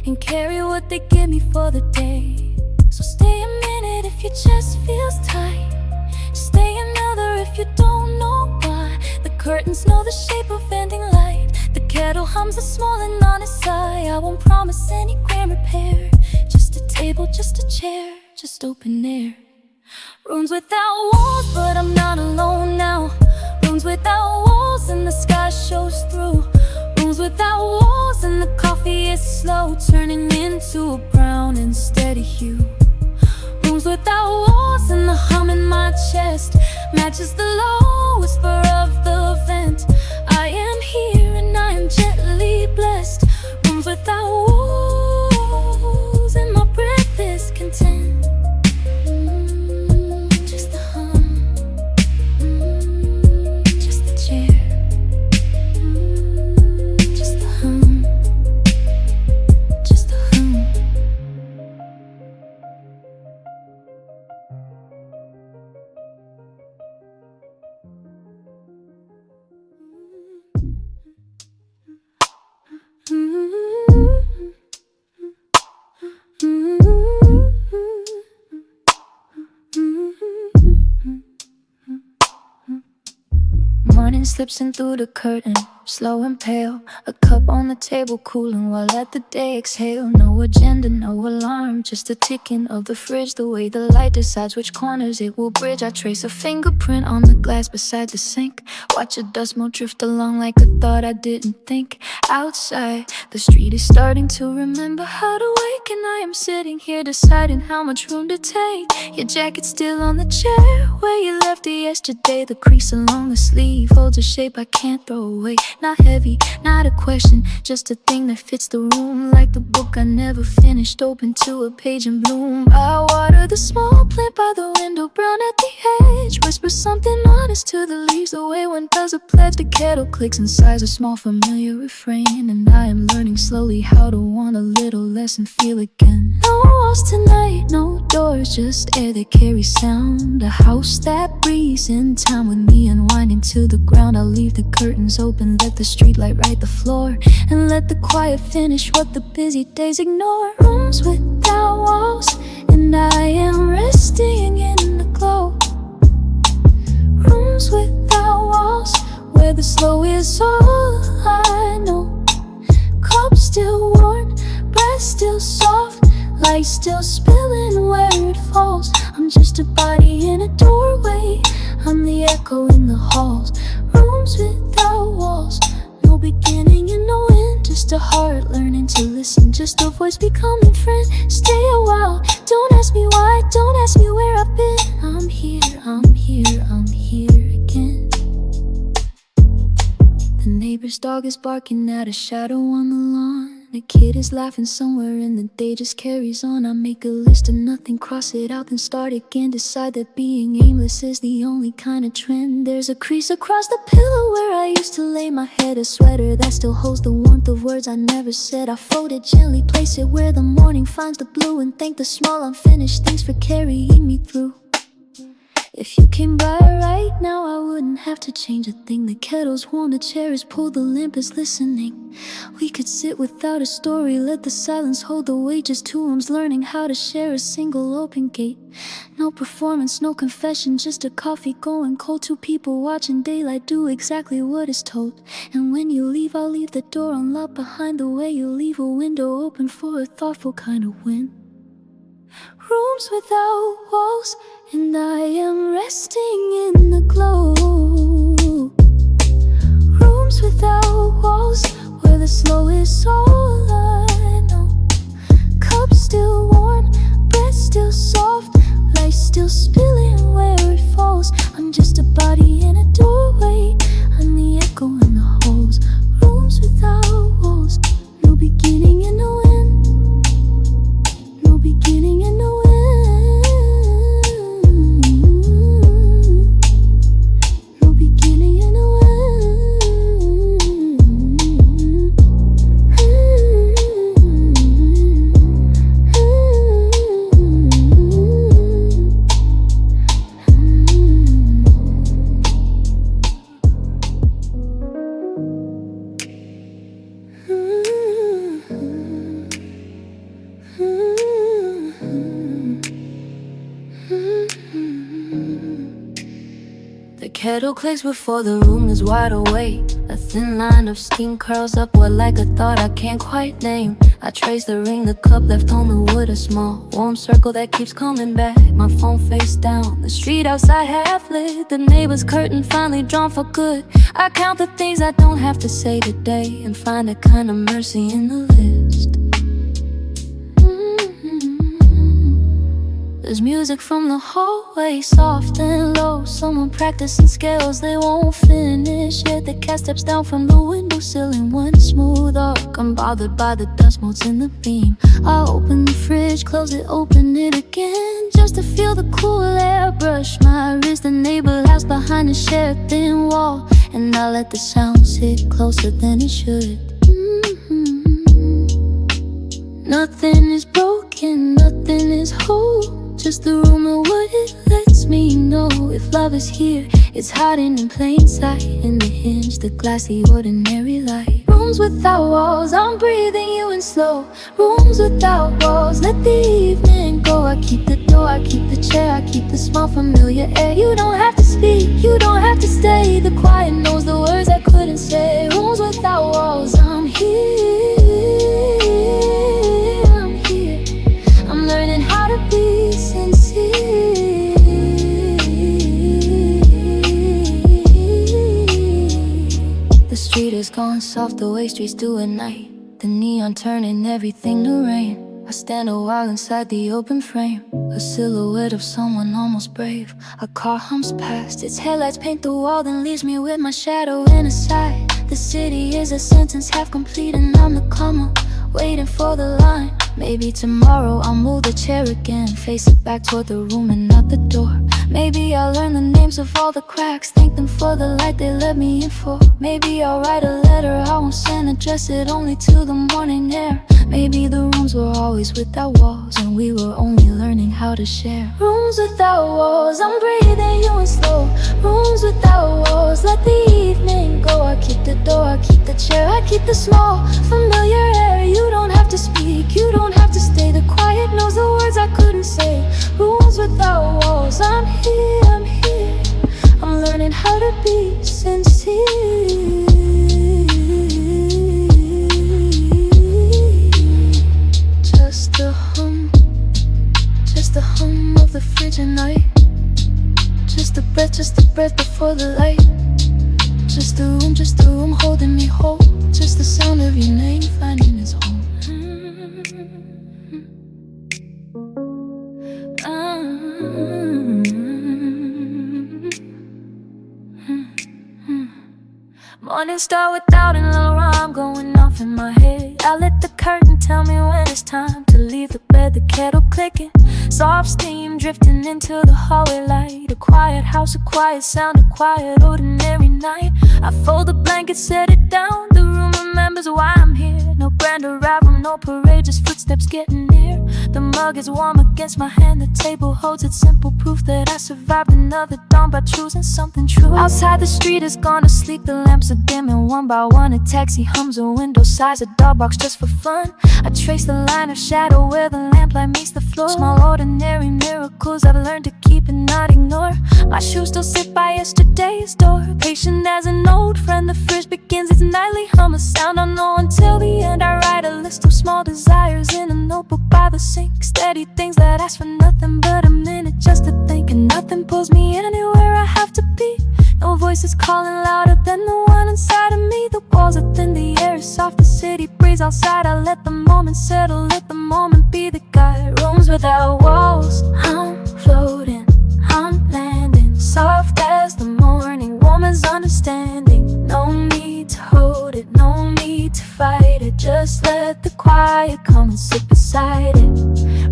and carry what they give me for the day. So stay a minute if your chest feels tight. Stay another if you don't know why. The curtains know the shape of ending light. The kettle hums a small and honest sigh. I won't promise any grand repair. Just a table, just a chair, just open air. Rooms without walls, but I'm not alone now. Rooms without walls and the sky shows through. Rooms without walls and the coffee is slow, turning into a brown and steady hue. Rooms without walls and the hum in my chest matches the low whisper of the vent. I am here and I am gently blessed. Rooms without walls and my breath is content. Just the hum, just the chair, just the hum, just the hum. Morning slips in through the curtain, slow and pale. A cup on the table cooling while let the day exhale. No agenda, no alarm, just a ticking of the fridge. The way the light decides which corners it will bridge. I trace a fingerprint on the glass beside the sink. Watch a dust mote drift along like a thought I didn't think. Outside, the street is starting to remember how to wake. And I am sitting here deciding how much room to take. Your jacket's still on the chair where you left it yesterday. The crease along the sleeve holds a shape I can't throw away. Not heavy, not a question, just a thing that fits the room. Like the book I never finished, open to a page in bloom. I water the small plant by the window, brown at the edge. Whisper something honest to the leaves, the way one does a pledge. The kettle clicks and sighs a small familiar refrain. And I am learning slowly how to want a little less and feel again. No walls tonight, no doors, just air that carries sound. A house that breathes in time with me, unwinding to the ground. I'll leave the curtains open, let the streetlight light the floor, and let the quiet finish what the busy days ignore. Rooms without walls, and I am resting in the glow. Rooms without walls, where the slow is all I know. Cup still warm, breath still soft, light still spilling where it falls. I'm just a body in a doorway, I'm the echo in the halls. Rooms without walls, no beginning and no end. Just a heart learning to listen, just a voice becoming friend. Stay a while, don't ask me why, don't ask me where I've been. I'm here, I'm here, I'm here again. The neighbor's dog is barking at a shadow on the lawn. The kid is laughing somewhere and the day just carries on. I make a list of nothing, cross it out, then start again. Decide that being aimless is the only kind of trend. There's a crease across the pillow where I used to lay my head. A sweater that still holds the warmth of words I never said. I fold it gently, place it where the morning finds the blue, and thank the small unfinished things for carrying me through. If you came by right now, I wouldn't have to change a thing. The kettle's warm, the chair is pulled, the lamp is listening. We could sit without a story, let the silence hold the weight. Just two arms learning how to share a single open gate. No performance, no confession, just a coffee going cold. Two people watching daylight do exactly what is told. And when you leave, I'll leave the door unlocked behind, the way you leave a window open for a thoughtful kind of wind. Rooms without walls, and I am resting in the glow. Rooms without walls, where the slow is all I know. Cup still warm, breath still soft, light still spilling where it falls. I'm just a body in a doorway, I'm the echo in the halls. Rooms without walls, no beginning and no end. No beginning and no end. No beginning and no end. The kettle clicks before the room is wide awake. A thin line of steam curls upward like a thought I can't quite name. I trace the ring the cup left on the wood, a small warm circle that keeps coming back. My phone face down, the street outside half lit, the neighbor's curtain finally drawn for good. I count the things I don't have to say today and find a kind of mercy in the list. There's music from the hallway, soft and low. Someone practicing scales they won't finish yet. The cat steps down from the windowsill in one smooth arc. I'm bothered by the dust motes in the beam. I open the fridge, close it, open it again, just to feel the cool air brush my wrist. The neighbor house behind a shared thin wall, and I let the sounds hit closer than it should. Nothing is broken, nothing is whole, just the room and what it lets me know. If love is here, it's hiding in plain sight, in the hinge, the glassy ordinary light. Rooms without walls, I'm breathing you in slow. Rooms without walls, let the evening go. I keep the door, I keep the chair, I keep the small familiar air. You don't have to speak, you don't have to stay. The quiet knows the words I couldn't say. Rooms without walls, I'm here. I'm learning how to be sincere. The street is gone soft the way streets do at night. The neon turning everything to rain. I stand a while inside the open frame, a silhouette of someone almost brave. A car hums past, its headlights paint the wall, then leaves me with my shadow in a sigh. The city is a sentence half complete and I'm the comma, waiting for the line. Maybe tomorrow I'll move the chair again, face it back toward the room and not the door. Maybe I'll learn the names of all the cracks, thank them for the light they let me in for. Maybe I'll write a letter I won't send, address it only to the morning air. Maybe the rooms were always without walls, and we were only learning how to share. Rooms without walls, I'm breathing you in slow. Rooms without walls, let the evening go. I keep the door, I keep the chair, I keep the small familiar air. You don't have to speak, you don't have to stay. The quiet knows the words I couldn't say. Rooms without walls, I'm here, I'm here. I'm learning how to be sincere. Just the hum of the fridge at night. Just the breath before the light. Just the room holding me whole. Just the sound of your name finding its home. Morning star without an alarm going off in my head. I let the curtain tell me when it's time to leave the bed. The kettle clicking, soft steam drifting into the hallway light. A quiet house, a quiet sound, a quiet ordinary night. I fold the blanket, set it down. The room remembers why I'm here. No grand arrival, no parade, just footsteps getting near. The mug is warm against my hand. The table holds its simple proof that I survived another dawn by choosing something true. Outside the street is gone to sleep. The lamps are dimming one by one. A taxi hums, a window sighs, a dog barks just for fun. I trace the line of shadow where the lamplight meets the floor. Small ordinary miracles I've learned to keep and not ignore. My shoes still sit by yesterday's door, patient as an old friend. The fridge begins its nightly hum, a sound I know until the end. I write a list of small small desires in a notebook by the sink. Steady things that ask for nothing but a minute just to think. And nothing pulls me anywhere I have to be. No voice is calling louder than the one inside of me. The walls are thin, the air is soft, the city breeze outside. I let the moment settle, let the moment be the guide. Rooms without walls, I'm floating, I'm landing. Soft as the morning, woman's understanding. No need to hold it, no need to fight it. Just let the quiet come and sit beside it.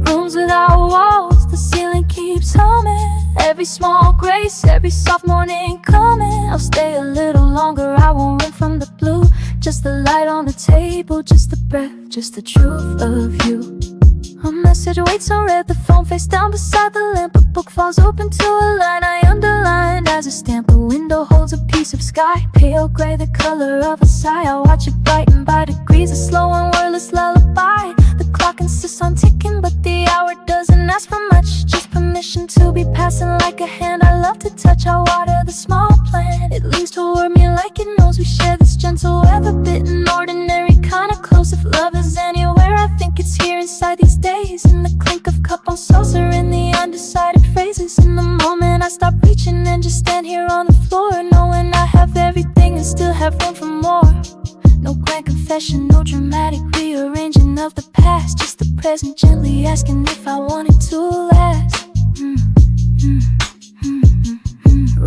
Rooms without walls, the ceiling keeps humming. Every small grace, every soft morning coming. I'll stay a little longer, I won't run from the blue. Just the light on the table, just the breath, just the truth of you. A message waits unread, the phone face down beside the lamp. A book falls open to a line I underlined as a stamp. A window holds a piece of sky, pale gray, the color of a sigh. I watch it brighten by degrees, a slow and wordless lullaby. The clock insists on ticking, but the hour doesn't ask for much. Just permission to be passing like a hand I love to touch. I water the small plant, it leans toward me like it knows we share this gentle weather bitten ordinary kind of close. If love is anywhere, I think it's here inside these days. In the clink of cup on saucer, in the undecided phrases. In the moment I stop reaching and just stand here on the floor, knowing I have everything and still have room for more. No grand confession, no dramatic rearranging of the past. Just the present gently asking if I want it to last.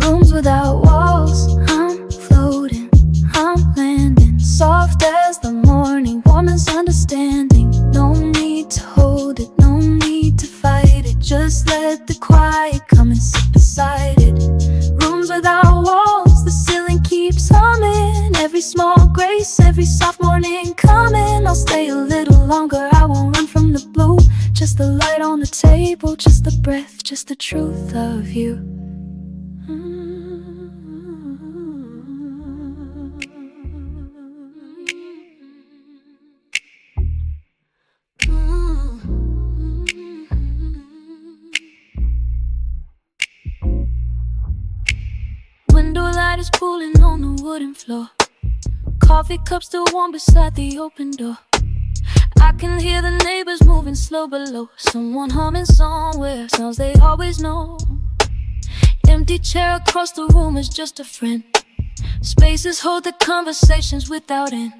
Rooms without walls, I'm floating, I'm landing. Soft as the morning, woman's understanding. No need to hold it, no need to fight it. Just let the quiet come and sit beside it. Rooms without walls, the ceiling keeps humming. Every small grace, every soft morning coming. I'll stay a little longer, I won't run from the blue. Just the light on the table, just the breath, just the truth of you. Window light is pooling on the wooden floor. Coffee cups still warm beside the open door. I can hear the neighbors moving slow below. Someone humming somewhere, sounds they always know. Empty chair across the room is just a friend. Spaces hold the conversations without end.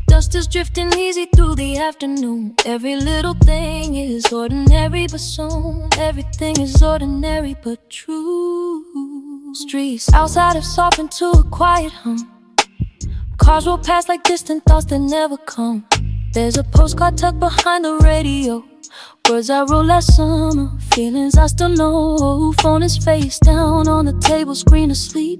Dust is drifting easy through the afternoon. Every little thing is ordinary but soon. Everything is ordinary but true. Streets outside have softened to a quiet hum. Cars roll past like distant thoughts that never come. There's a postcard tucked behind the radio. Words I wrote last summer, feelings I still know. Phone is face down on the table, screen asleep.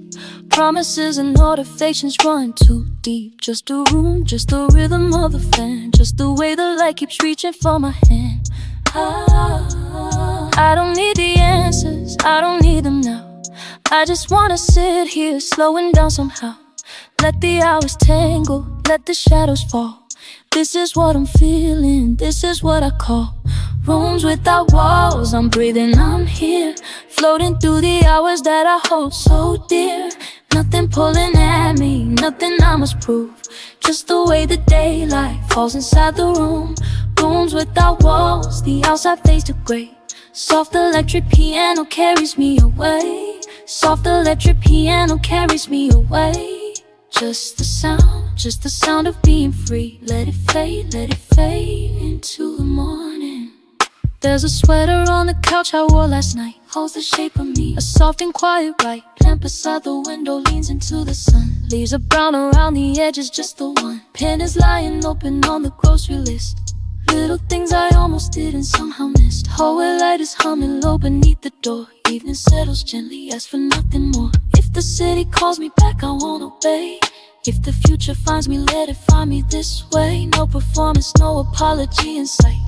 Promises and motivations run too deep. Just a room, just the rhythm of the fan, just the way the light keeps reaching for my hand. I don't need the answers, I don't need them now. I just wanna sit here, slowing down somehow. Let the hours tangle, let the shadows fall. This is what I'm feeling, this is what I call rooms without walls. I'm breathing, I'm here, floating through the hours that I hold so dear. Nothing pulling at me, nothing I must prove. Just the way the daylight falls inside the room. Rooms without walls, the outside fades to gray. Soft electric piano carries me away. Soft electric piano carries me away. Just the sound of being free. Let it fade into the morning. There's a sweater on the couch I wore last night, holds the shape of me, a soft and quiet right. Lamp beside the window leans into the sun. Leaves are brown around the edges, just the one. Pen is lying open on the grocery list. Little things I almost did and somehow missed. Hallway light is humming low beneath the door. Evening settles gently, ask for nothing more. If the city calls me back, I won't obey. If the future finds me, let it find me this way. No performance, no apology in sight.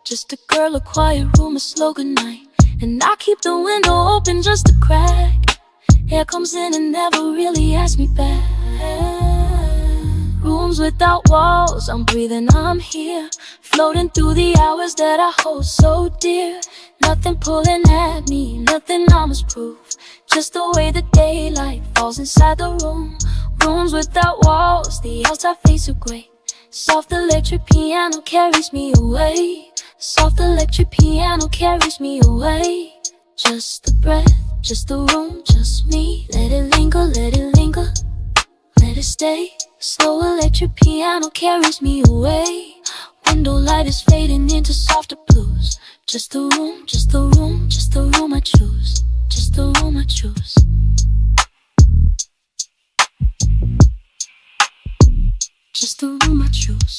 Just a girl, a quiet room, a slow goodnight. And I keep the window open just a crack. Air comes in and never really asks me back. Rooms without walls, I'm breathing, I'm here, floating through the hours that I hold so dear. Nothing pulling at me, nothing I must prove. Just the way the daylight falls inside the room. Rooms without walls, the outside fades to gray. Soft electric piano carries me away. Soft electric piano carries me away. Just the breath, just the room, just me. Let it linger, let it linger, let it stay. Slow electric piano carries me away. Window light is fading into softer blues. Just the room, just the room, just the room I choose. Just the room I choose. Just the room I choose.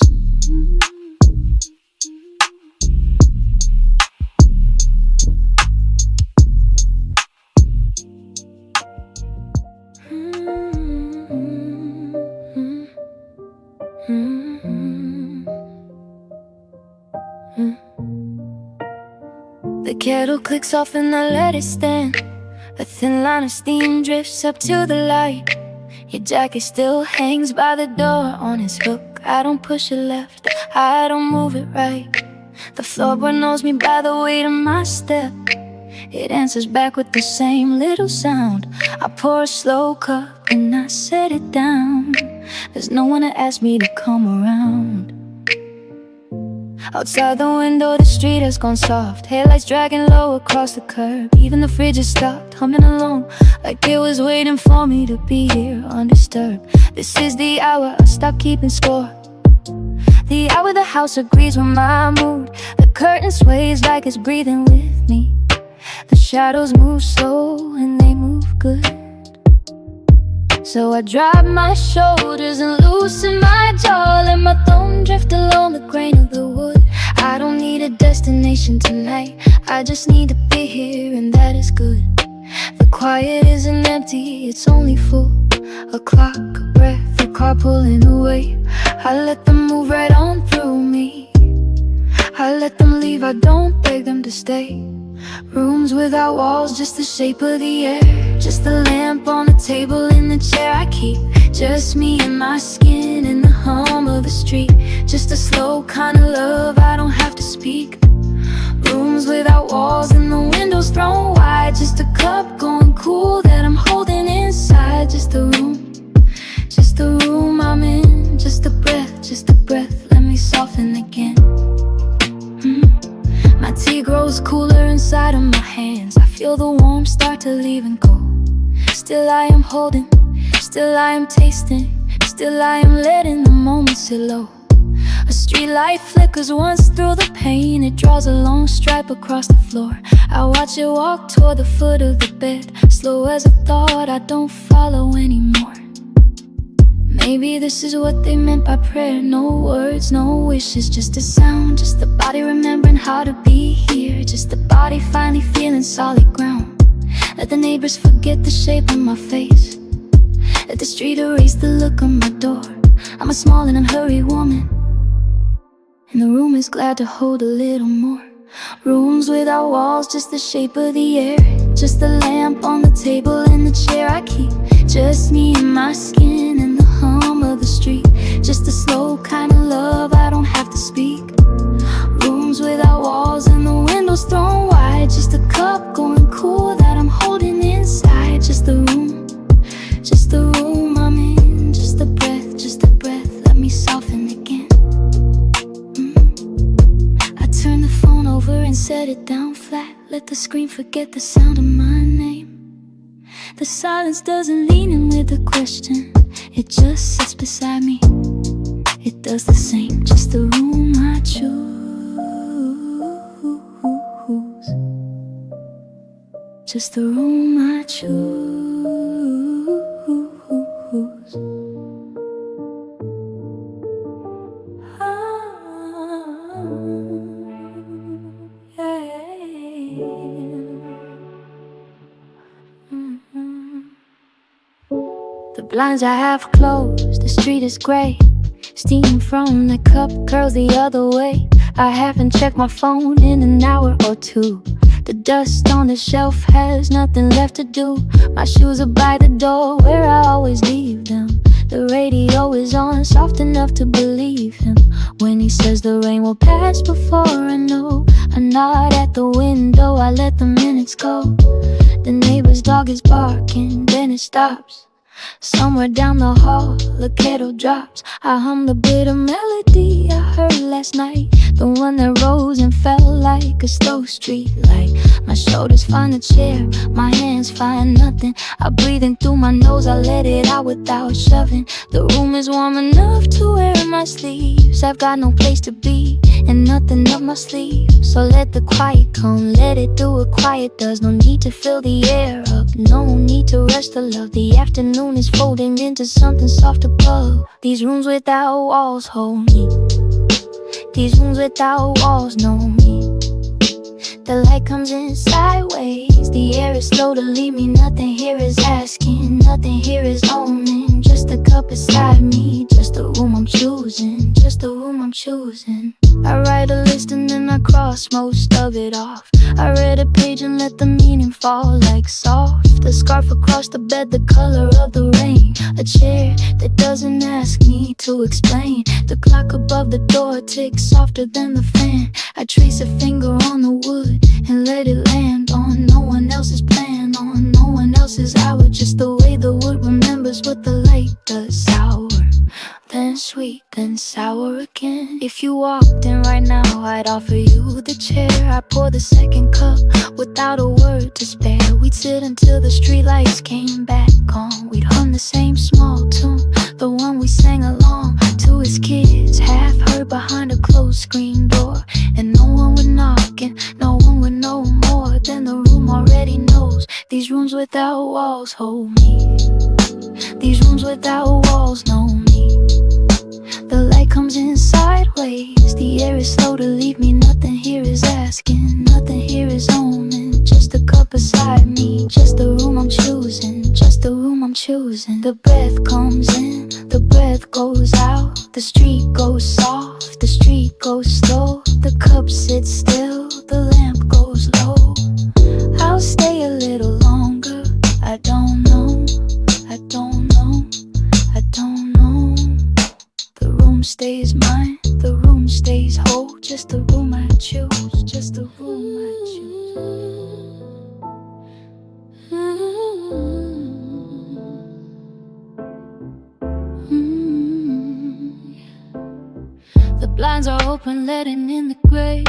The kettle clicks off and I let it stand. A thin line of steam drifts up to the light. Your jacket still hangs by the door on its hook. I don't push it left, I don't move it right. The floorboard knows me by the weight of my step. It answers back with the same little sound. I pour a slow cup and I set it down. There's no one to ask me to come around. Outside the window the street has gone soft. Headlights dragging low across the curb. Even the fridge has stopped humming along, like it was waiting for me to be here undisturbed. This is the hour I stop keeping score. The hour the house agrees with my mood. The curtain sways like it's breathing with me. The shadows move slow and they move good. So I drop my shoulders and loosen my jaw. Let my thumb drift along the grain of the wood. I don't need a destination tonight, I just need to be here and that is good. The quiet isn't empty, it's only full. A clock, a breath, a car pulling away. I let them move right on through me. I let them leave, I don't beg them to stay. Rooms without walls, just the shape of the air. Just the lamp on the table in the chair I keep. Just me and my skin and the hum of the street. Just a slow kind of love, I don't have to speak. Rooms without walls and the windows thrown wide. Just a cup going cool that I'm holding inside. Just the room I'm in. Just a breath, let me soften again. My tea grows cooler inside of my hands. I feel the warmth start to leave and go. Still I am holding, still I am tasting, still I am letting the moment sit low. A street light flickers once through the pane. It draws a long stripe across the floor. I watch it walk toward the foot of the bed. Slow as a thought, I don't follow anymore. Maybe this is what they meant by prayer. No words, no wishes, just a sound. Just the body remembering how to be here. Just the body finally feeling solid ground. Let the neighbors forget the shape of my face. Let the street erase the look on my door. I'm a small and unhurried woman, and the room is glad to hold a little more. Rooms without walls, just the shape of the air. Just the lamp on the table and the chair I keep. Just me and my skin and the hum of the street. Just a slow kind of love, I don't have to speak. Rooms without walls and the windows thrown wide. Just a cup going cool that I'm holding inside. Just the room I'm in. Just a breath, let me soften again. I turn the phone over and set it down flat. Let the screen forget the sound of my name. The silence doesn't lean in with a question, it just sits beside me. It does the same. Just the room I choose. Just the room I choose. The blinds I have closed, the street is grey. Steam from the cup curls the other way. I haven't checked my phone in an hour or two. The dust on the shelf has nothing left to do. My shoes are by the door where I always leave them. The radio is on, soft enough to believe him when he says the rain will pass before I know. I nod at the window, I let the minutes go. The neighbor's dog is barking, then it stops. Somewhere down the hall, the kettle drops. I hum the bit of melody I heard last night, the one that rose and fell like a slow street light. My shoulders find a chair, my hands find nothing. I breathe in through my nose, I let it out without shoving. The room is warm enough to wear in my sleeves. I've got no place to be and nothing up my sleeve. So let the quiet come, let it do what quiet does. No need to fill the air up, no need to rush the love. The afternoon is folding into something soft above. These rooms without walls hold me. These rooms without walls know me. The light comes in sideways. The air is slow to leave me. Nothing here is asking, nothing here is owning. Just a cup beside me, just the room I'm choosing, just the room I'm choosing. I write a list and then I cross most of it off. I read a page and let the meaning fall like soft. A scarf across the bed, the color of the rain. A chair that doesn't ask me to explain. The clock above the door ticks softer than the fan. I trace a finger on the wood and let it land on no one else's plan, on no one else's hour. Just the way the wood remembers what the light does. Sour, then sweet, then sour again. If you walked in right now, I'd offer you the chair. I pour the second cup without a word to spare. We'd sit until the streetlights came back on. We'd hum the same small tune, the one we sang along to as kids, half heard behind a closed screen door. And no one would knock and no one would know more than the room already knows. These rooms without walls hold me. These rooms without walls know me. The light comes in sideways. The air is slow to leave me. Nothing here is asking, nothing here is owning. Just a cup beside me, just the room I'm choosing, just the room I'm choosing. The breath comes in, the breath goes out. The street goes soft, the street goes slow. The cup sits still, the lamp goes low. I'll stay a little longer. I don't know, I don't know, I don't know. The room stays mine, the room stays whole. Just the room I choose, just the room I choose. The blinds are open, letting in the gray.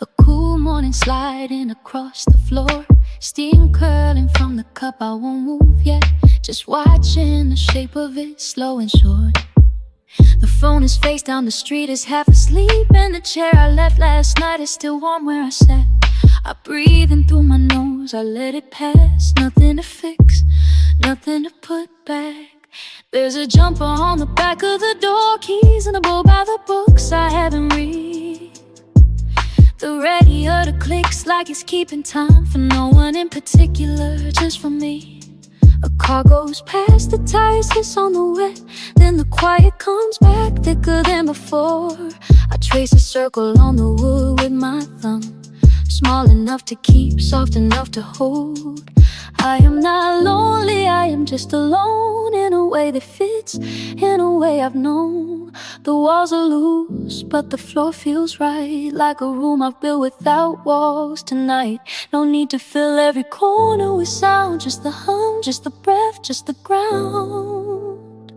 A cool morning sliding across the floor. Steam curling from the cup, I won't move yet. Just watching the shape of it, slow and short. The phone is face down, the street is half asleep. And the chair I left last night is still warm where I sat. I breathe in through my nose, I let it pass. Nothing to fix, nothing to put back. There's a jumper on the back of the door, keys in a bowl by the books I haven't read. The radio clicks like it's keeping time for no one in particular, just for me. A car goes past, the tires hiss on the wet. Then the quiet comes back thicker than before. I trace a circle on the wood with my thumb, small enough to keep, soft enough to hold. I am not lonely, I am just alone in a way that fits, in a way I've known. The walls are loose, but the floor feels right, like a room I've built without walls tonight. No need to fill every corner with sound, just the hum, just the breath, just the ground.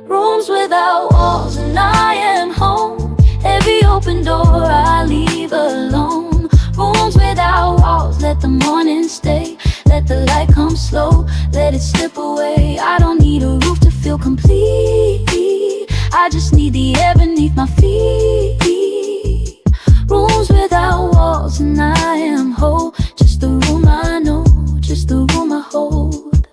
Rooms without walls and I am home. Every open door I leave alone. Rooms without walls, let the morning stay. Let the light come slow, let it slip away. I don't need a roof to feel complete, I just need the air beneath my feet. Rooms without walls and I am whole. Just the room I know, just the room I hold.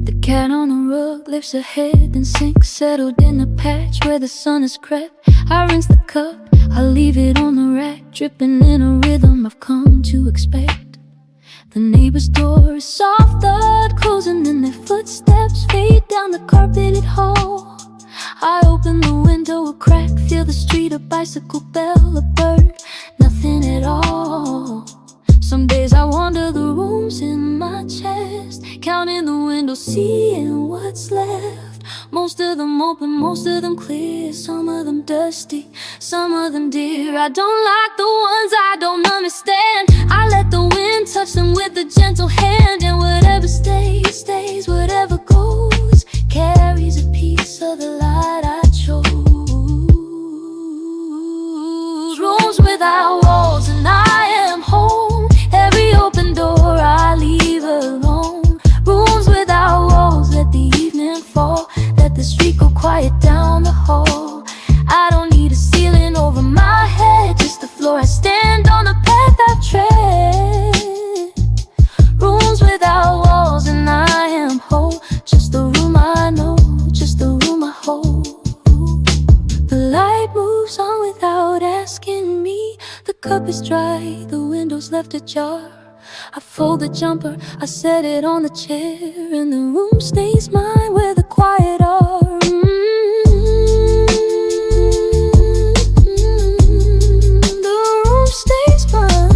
The cat on the rug lifts her head and sinks, settled in the patch where the sun has crept. I rinse the cup, I leave it on the rack, dripping in a rhythm I've come to expect. The neighbor's door is soft thud closing, and their footsteps fade down the carpeted hall. I open the window a crack, feel the street, a bicycle bell, a bird, nothing at all. Some days I wander the rooms in my chest, counting the windows, seeing what's left. Most Most of them open, most of them clear. Some of them dusty, some of them dear. I don't like the ones I don't understand. I let the wind touch them with a gentle hand. And whatever stays, stays. Whatever goes, carries a piece of the light I chose. Rooms without walls and I am home. Every open door I leave alone. Rooms without walls, let the evening fall. Let the street go quiet down the hall. I don't need a ceiling over my head, just the floor I stand on, the path I've tread. Rooms without walls and I am whole. Just the room I know, just the room I hold. The light moves on without asking me. The cup is dry, the window's left ajar. I fold the jumper, I set it on the chair. And the room stays mine where the quiet are. The room stays mine.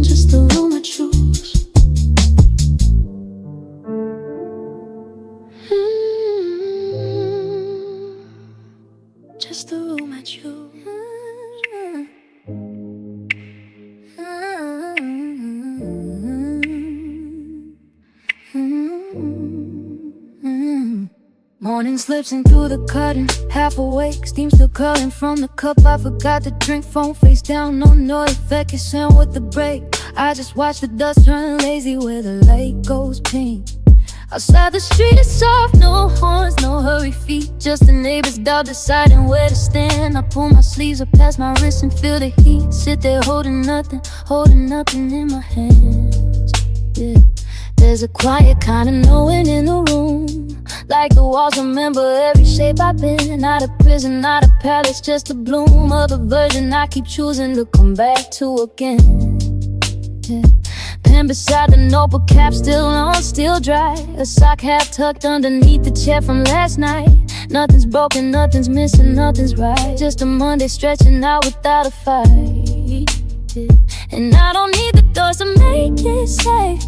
Just the room I choose. Just the room I choose. Morning slips in through the curtain, half awake, steam still curling from the cup I forgot to drink. Phone face down, no effect, it's in with the break. I just watch the dust turn lazy where the light goes pink. Outside the street is soft, no horns, no hurry feet. Just the neighbors doubt deciding where to stand. I pull my sleeves up past my wrists and feel the heat. Sit there holding nothing in my hands. Yeah. There's a quiet kind of knowing in the room. Like the walls remember every shape I've been. Not a prison, not a palace, just a bloom of a version I keep choosing to come back to again. Yeah. Pen beside the notebook, cap still on, still dry. A sock half tucked underneath the chair from last night. Nothing's broken, nothing's missing, nothing's right. Just a Monday stretching out without a fight. Yeah. And I don't need the doors to make it safe.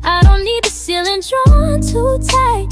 I don't need the ceiling drawn too tight.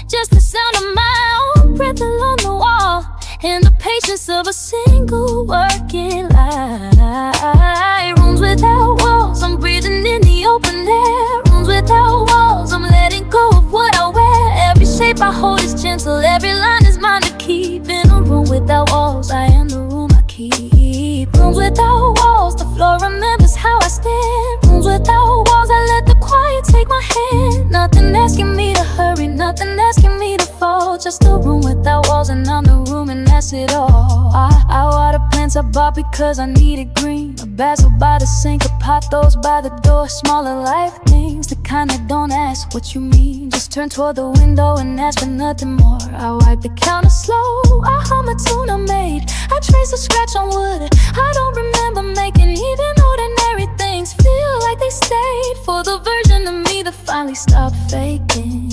Just the sound of my own breath along the wall. And the patience of a single working light. Rooms without walls, I'm breathing in the open air. Rooms without walls, I'm letting go of what I wear. Every shape I hold is gentle, every line is mine to keep. In a room without walls, I am the room I keep. Rooms without walls, the floor remembers how I stand. Rooms without walls, I let the quiet take my hand. Nothing asking me to hurry, nothing asking me to fall. Just a room without walls and I'm the room and that's it all. I water plants I bought because I needed green. A basil by the sink, a pot those by the door. Smaller life things, the kind that don't ask what you mean. Just turn toward the window and ask for nothing more. I wipe the counter slow, I hum a tune I made. I trace a scratch on wood I don't remember making. Even ordinary things feel like they stayed for the version of me that finally stopped faking.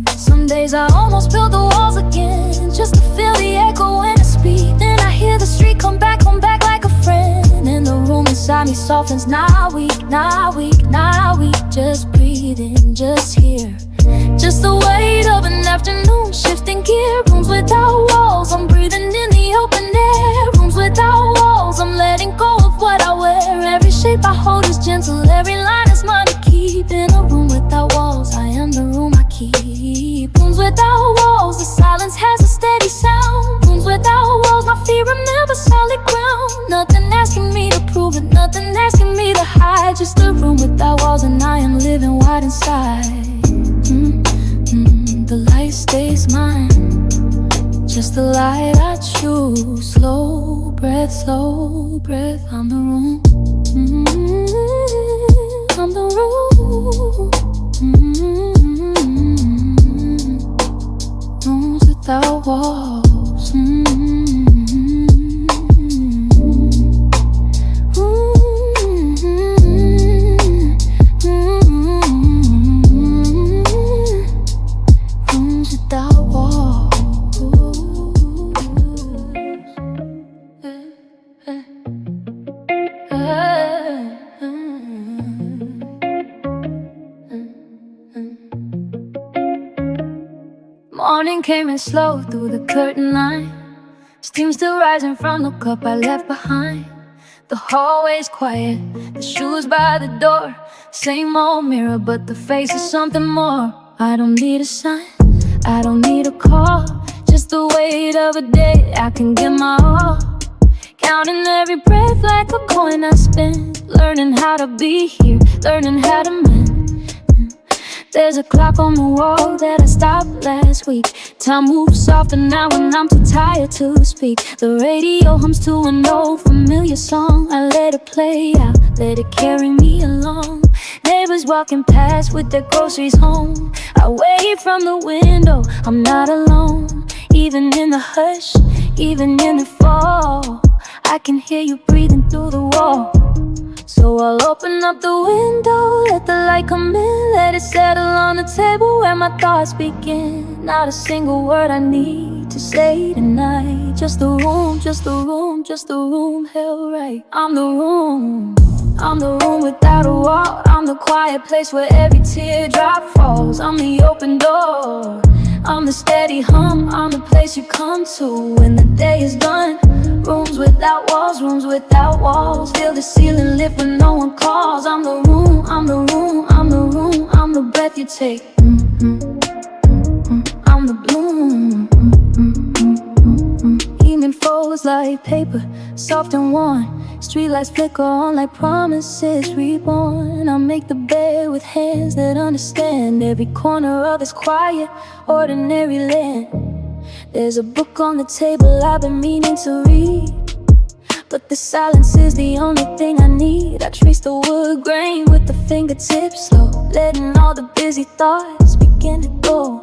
Some days I almost build the walls again, just to feel the echo and the speed. Then I hear the street come back like a friend. And the room inside me softens, not weak. Just breathing, just here. Just the weight of an afternoon, shifting gear. Rooms without walls, I'm breathing in the open air. Rooms without walls, I'm letting go of what I wear. Every shape I hold is gentle, every line is mine to keep. In a room without walls, I am the room I keep. Rooms without walls, the silence has a steady sound. Rooms without walls, my feet remember solid ground. Nothing asking me to prove it, nothing asking me to hide. Just a room without walls and I am living wide inside. The light stays mine, just the light I choose. Slow breath, I'm the room. I'm the room. Rooms without walls. Rooms without walls. Morning came in slow through the curtain line. Steam still rising from the cup I left behind. The hallway's quiet, the shoes by the door. Same old mirror, but the face is something more. I don't need a sign, I don't need a call. Just the weight of a day I can give my all. Counting every breath like a coin I spend. Learning how to be here, learning how to mend. There's a clock on the wall that I stopped last week. Time moves softer now when I'm too tired to speak. The radio hums to an old familiar song. I let it play out, let it carry me along. Neighbors walking past with their groceries home. I wave from the window, I'm not alone. Even in the hush, even in the fall, I can hear you breathing through the wall. So I'll open up the window, let the light come in, let it settle on the table where my thoughts begin. Not a single word I need to say tonight. Just the room, just the room, just the room held right. I'm the room, I'm the room without a wall. I'm the quiet place where every teardrop falls. I'm the open door, I'm the steady hum. I'm the place you come to when the day is done. Rooms without walls, rooms without walls. Feel the ceiling lift when no one calls. I'm the room, I'm the room, I'm the room. I'm the breath you take. I'm the bloom. Evening folds like paper, soft and warm. Streetlights flicker on like promises reborn. I'll make the bed with hands that understand every corner of this quiet, ordinary land. There's a book on the table I've been meaning to read, but the silence is the only thing I need. I trace the wood grain with the fingertips slow, letting all the busy thoughts begin to go.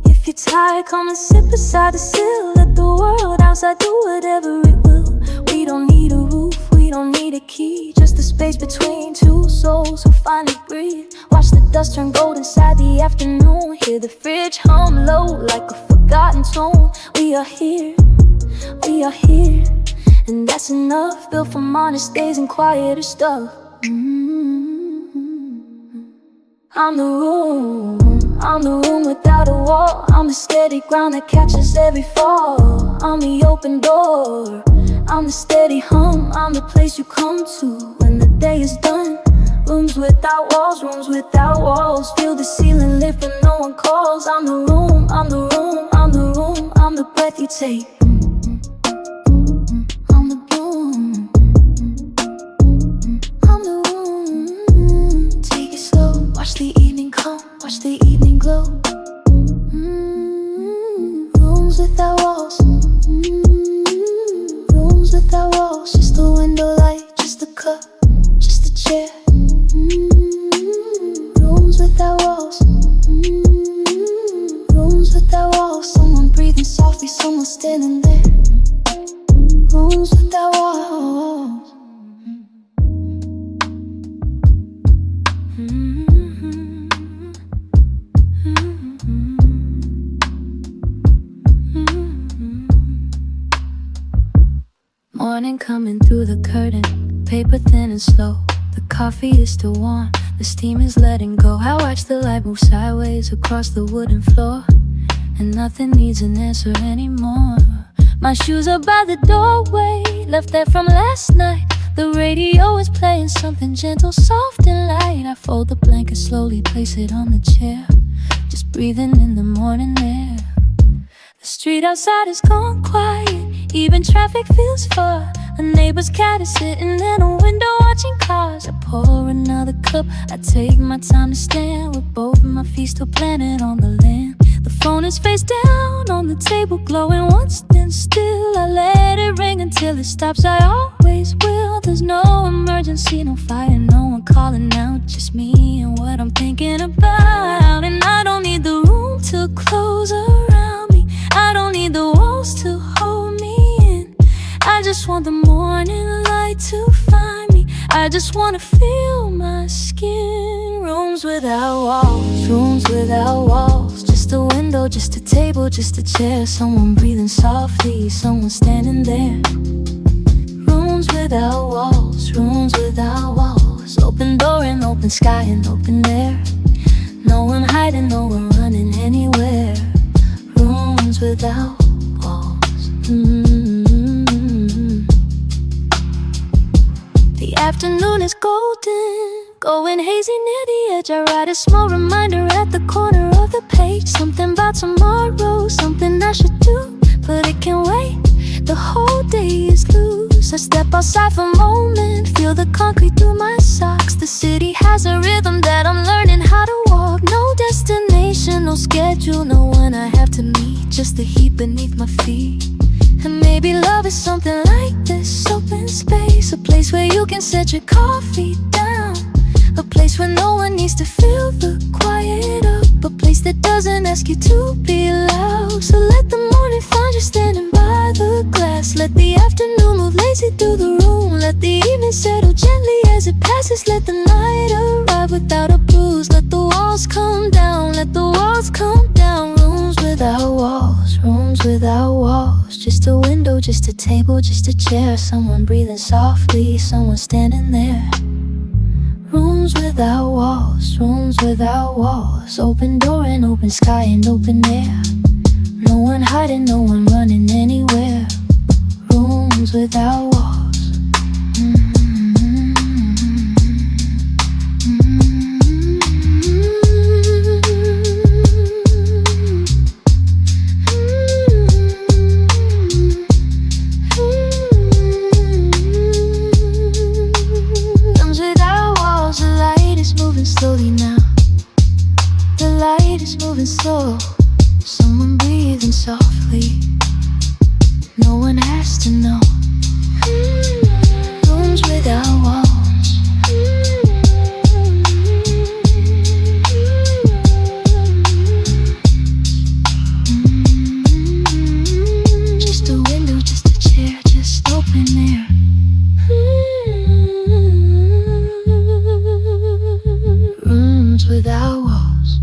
If you're tired, come and sit beside the sill. Let the world outside do whatever it will. We don't need a roof, we don't need a key, just the space between two souls who finally breathe. Watch the dust turn gold inside the afternoon. Hear the fridge hum low like a forgotten tone. We are here, we are here, and that's enough. Built from honest days and quieter stuff. I'm the room, I'm the room without a wall. I'm the steady ground that catches every fall. I'm the open door, I'm the steady hum. I'm the place you come to when the day is done. Rooms without walls, rooms without walls. Feel the ceiling lift when no one calls. I'm the room, I'm the room, I'm the room. I'm the breath you take. I'm the bloom, I'm the room. Take it slow, watch the evening come, watch the evening glow. Rooms without walls, rooms without walls. Just a window light, just a cup, just a chair. Rooms without walls, rooms without walls. Someone breathing softly, someone standing there. Rooms without walls. Morning coming through the curtain, paper thin and slow. The coffee is still warm, the steam is letting go. I watch the light move sideways across the wooden floor, and nothing needs an answer anymore. My shoes are by the doorway, left there from last night. The radio is playing something gentle, soft and light. I fold the blanket slowly, place it on the chair, just breathing in the morning air. The street outside is gone quiet, even traffic feels far. A neighbor's cat is sitting in a window watching cars. I pour another cup, I take my time to stand with both of my feet still planted on the land. The phone is face down on the table, glowing once then still. I let it ring until it stops, I always will. There's no emergency, no fire, no one calling out, just me and what I'm thinking about. And I don't need the room to close around me, I don't need the walls to hold me in. I just want the morning light to find me, I just wanna feel my skin. Rooms without walls, rooms without walls. Just a window, just a table, just a chair. Someone breathing softly, someone standing there. Rooms without walls, rooms without walls. Open door and open sky and open air. No one hiding, no one running anywhere. without walls. The afternoon is golden, going hazy near the edge. I write a small reminder at the corner of the page. Something about tomorrow, something I should do, but it can wait. The whole day is loose. I step outside for a moment, feel the concrete through my socks. The city has a rhythm that I'm learning how to walk. No destination, no schedule, no one I have to meet, just the heat beneath my feet. And maybe love is something like this, open space, a place where you can set your coffee down, a place where no one needs to fill the quiet up, a place that doesn't ask you to be loud. So let the morning find you standing by the glass, let the afternoon move lazy through the room, let the evening settle gently as it passes, let the night arrive without a bruise. Let the walls come down, let the walls come down. Rooms without walls, rooms without walls, just a window, just a table, just a chair, someone breathing softly, someone standing there. Rooms without walls, rooms without walls, open door and open sky and open air. No one hiding, no one running anywhere. Rooms without walls. Slowly now, the light is moving slow, someone breathing softly, no one has to know. Rooms without walls. Just a window, just a chair, just open air. Without walls.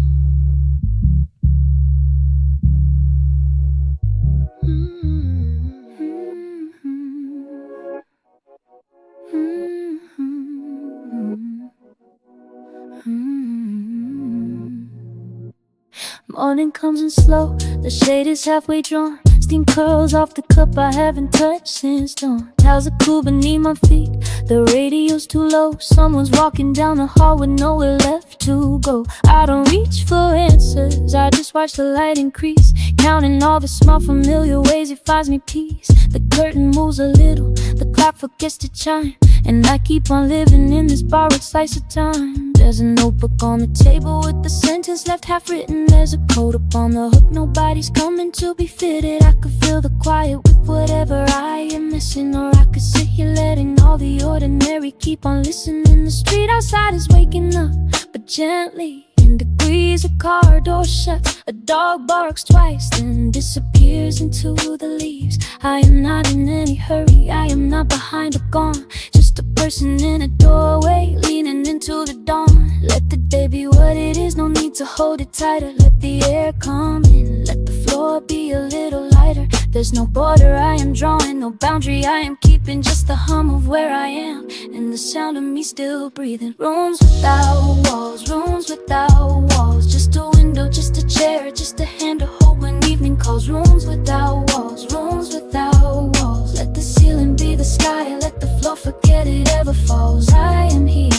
Morning comes in slow, the shade is halfway drawn. Steam curls off the cup I haven't touched since dawn. Towels are cool beneath my feet, the radio's too low. Someone's walking down the hall with nowhere left to go. I don't reach for answers, I just watch the light increase, counting all the small familiar ways it finds me peace. The curtain moves a little, the clock forgets to chime, and I keep on living in this borrowed slice of time. There's a notebook on the table with the sentence left half written. There's a coat up on the hook, nobody's coming to be fitted. I could fill the quiet with whatever I am missing, or I could sit here letting all the ordinary keep on listening. The street outside is waking up, but gently. In degrees, a car door shuts, a dog barks twice, then disappears into the leaves. I am not in any hurry, I am not behind or gone, just a person in a doorway, leaning into the dawn. Let the day be what it is, no need to hold it tighter. Let the air come in, let the floor be a little lighter. There's no border I am drawing, no boundary I am keeping, just the hum of where I am, and the sound of me still breathing. Rooms without walls, rooms without walls, just a window, just a chair, just a hand to hold when evening calls. Rooms without walls, rooms without walls, let the ceiling be the sky, let the floor forget it ever falls. I am here,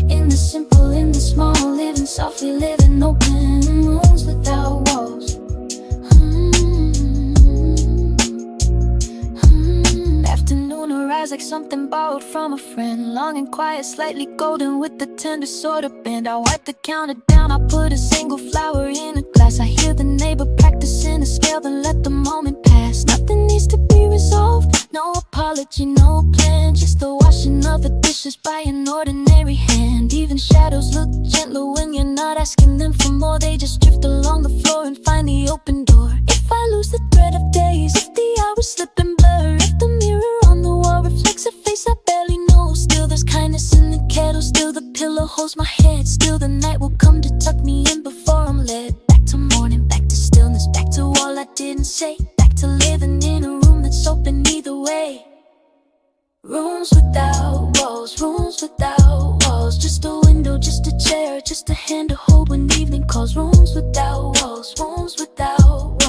in the simple, in the small, living softly, living open. Rooms without walls. Afternoon arrives like something borrowed from a friend, long and quiet, slightly golden with the tender sort of bend. I wipe the counter down, I put a single flower in a glass. I hear the neighbor practicing a scale, then let the moment pass. Nothing needs to be resolved, no apology, no plan, just the washing of the dishes by an ordinary hand. Even shadows look gentler when you're not asking them for more. They just drift along the floor and find the open door. If I lose the thread of days, if the hours slip and blur, if the mirror on the wall reflects a face I barely know, still there's kindness in the kettle, still the pillow holds my head, still the night will come to tuck me in before I'm led back to morning, back to stillness, back to all I didn't say, back to living in a room that's open either way. Rooms without walls, rooms without walls, just a window, just a chair, just a hand to hold when evening calls. Rooms without walls, rooms without walls.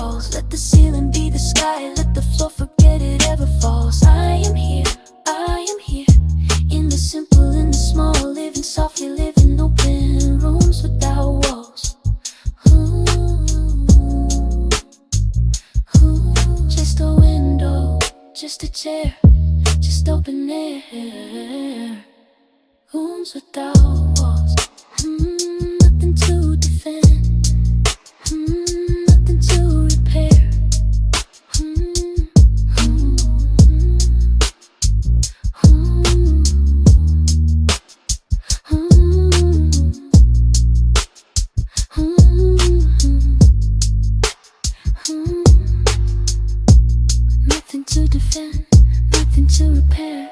just a chair, just open air. Rooms without walls, nothing to defend, nothing to repair. Nothing to defend, nothing to repair.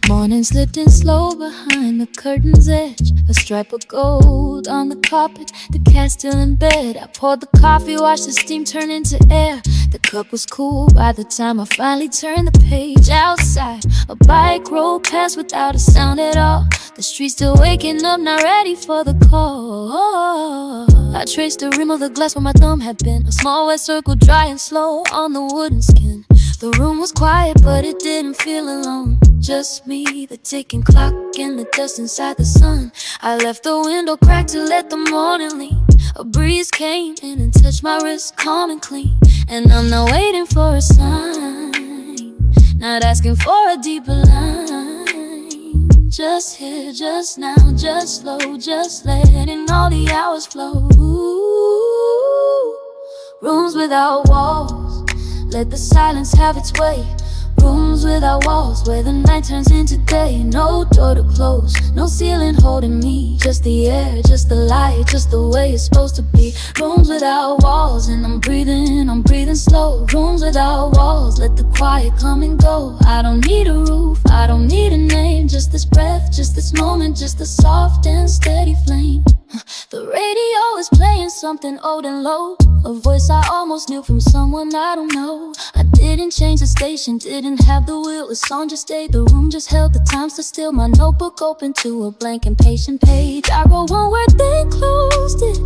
Morning slipped in slow behind the curtain's edge. A stripe of gold on the carpet, the cat still in bed. I poured the coffee, watched the steam turn into air. The cup was cool by the time I finally turned the page. Outside, a bike rolled past without a sound at all. The street still waking up, not ready for the call. I traced the rim of the glass where my thumb had been. A small wet circle, dry and slow on the wooden skin. The room was quiet, but it didn't feel alone. Just me, the ticking clock, and the dust inside the sun. I left the window cracked to let the morning lean. A breeze came in and touched my wrist, calm and clean. And I'm not waiting for a sign, not asking for a deeper line. Just here, just now, just slow, just letting all the hours flow. Rooms without walls, let the silence have its way. Rooms without walls, where the night turns into day. No door to close, no ceiling holding me. Just the air, just the light, just the way it's supposed to be. Rooms without walls, and I'm breathing slow. Rooms without walls, let the quiet come and go. I don't need a roof, I don't need a name. Just this breath, just this moment, just a soft and steady flame. The radio is playing something old and low, a voice I almost knew from someone I don't know. I didn't change the station, didn't have the wheel. The song just stayed, the room just held, the time stood still. My notebook open to a blank impatient page. I wrote one word, then closed it,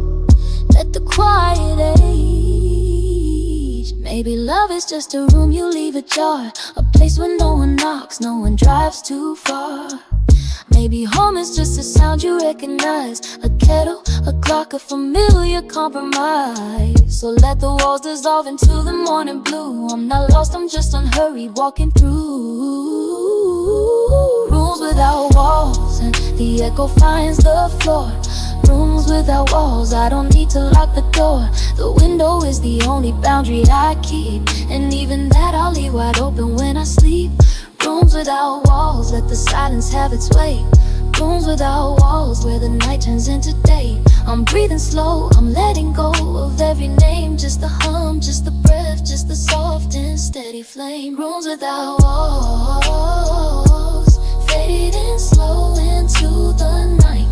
let the quiet age. Maybe love is just a room you leave ajar, a place where no one knocks, no one drives too far. Maybe home is just a sound you recognize, a kettle, a clock, a familiar compromise. So let the walls dissolve into the morning blue. I'm not lost, I'm just unhurried, walking through. Rooms without walls, and the echo finds the floor. Rooms without walls, I don't need to lock the door. The window is the only boundary I keep, and even that I'll leave wide open when I sleep. Rooms without walls, let the silence have its way. Rooms without walls, where the night turns into day. I'm breathing slow, I'm letting go of every name. Just the hum, just the breath, just the soft and steady flame. Rooms without walls, fading slow into the night.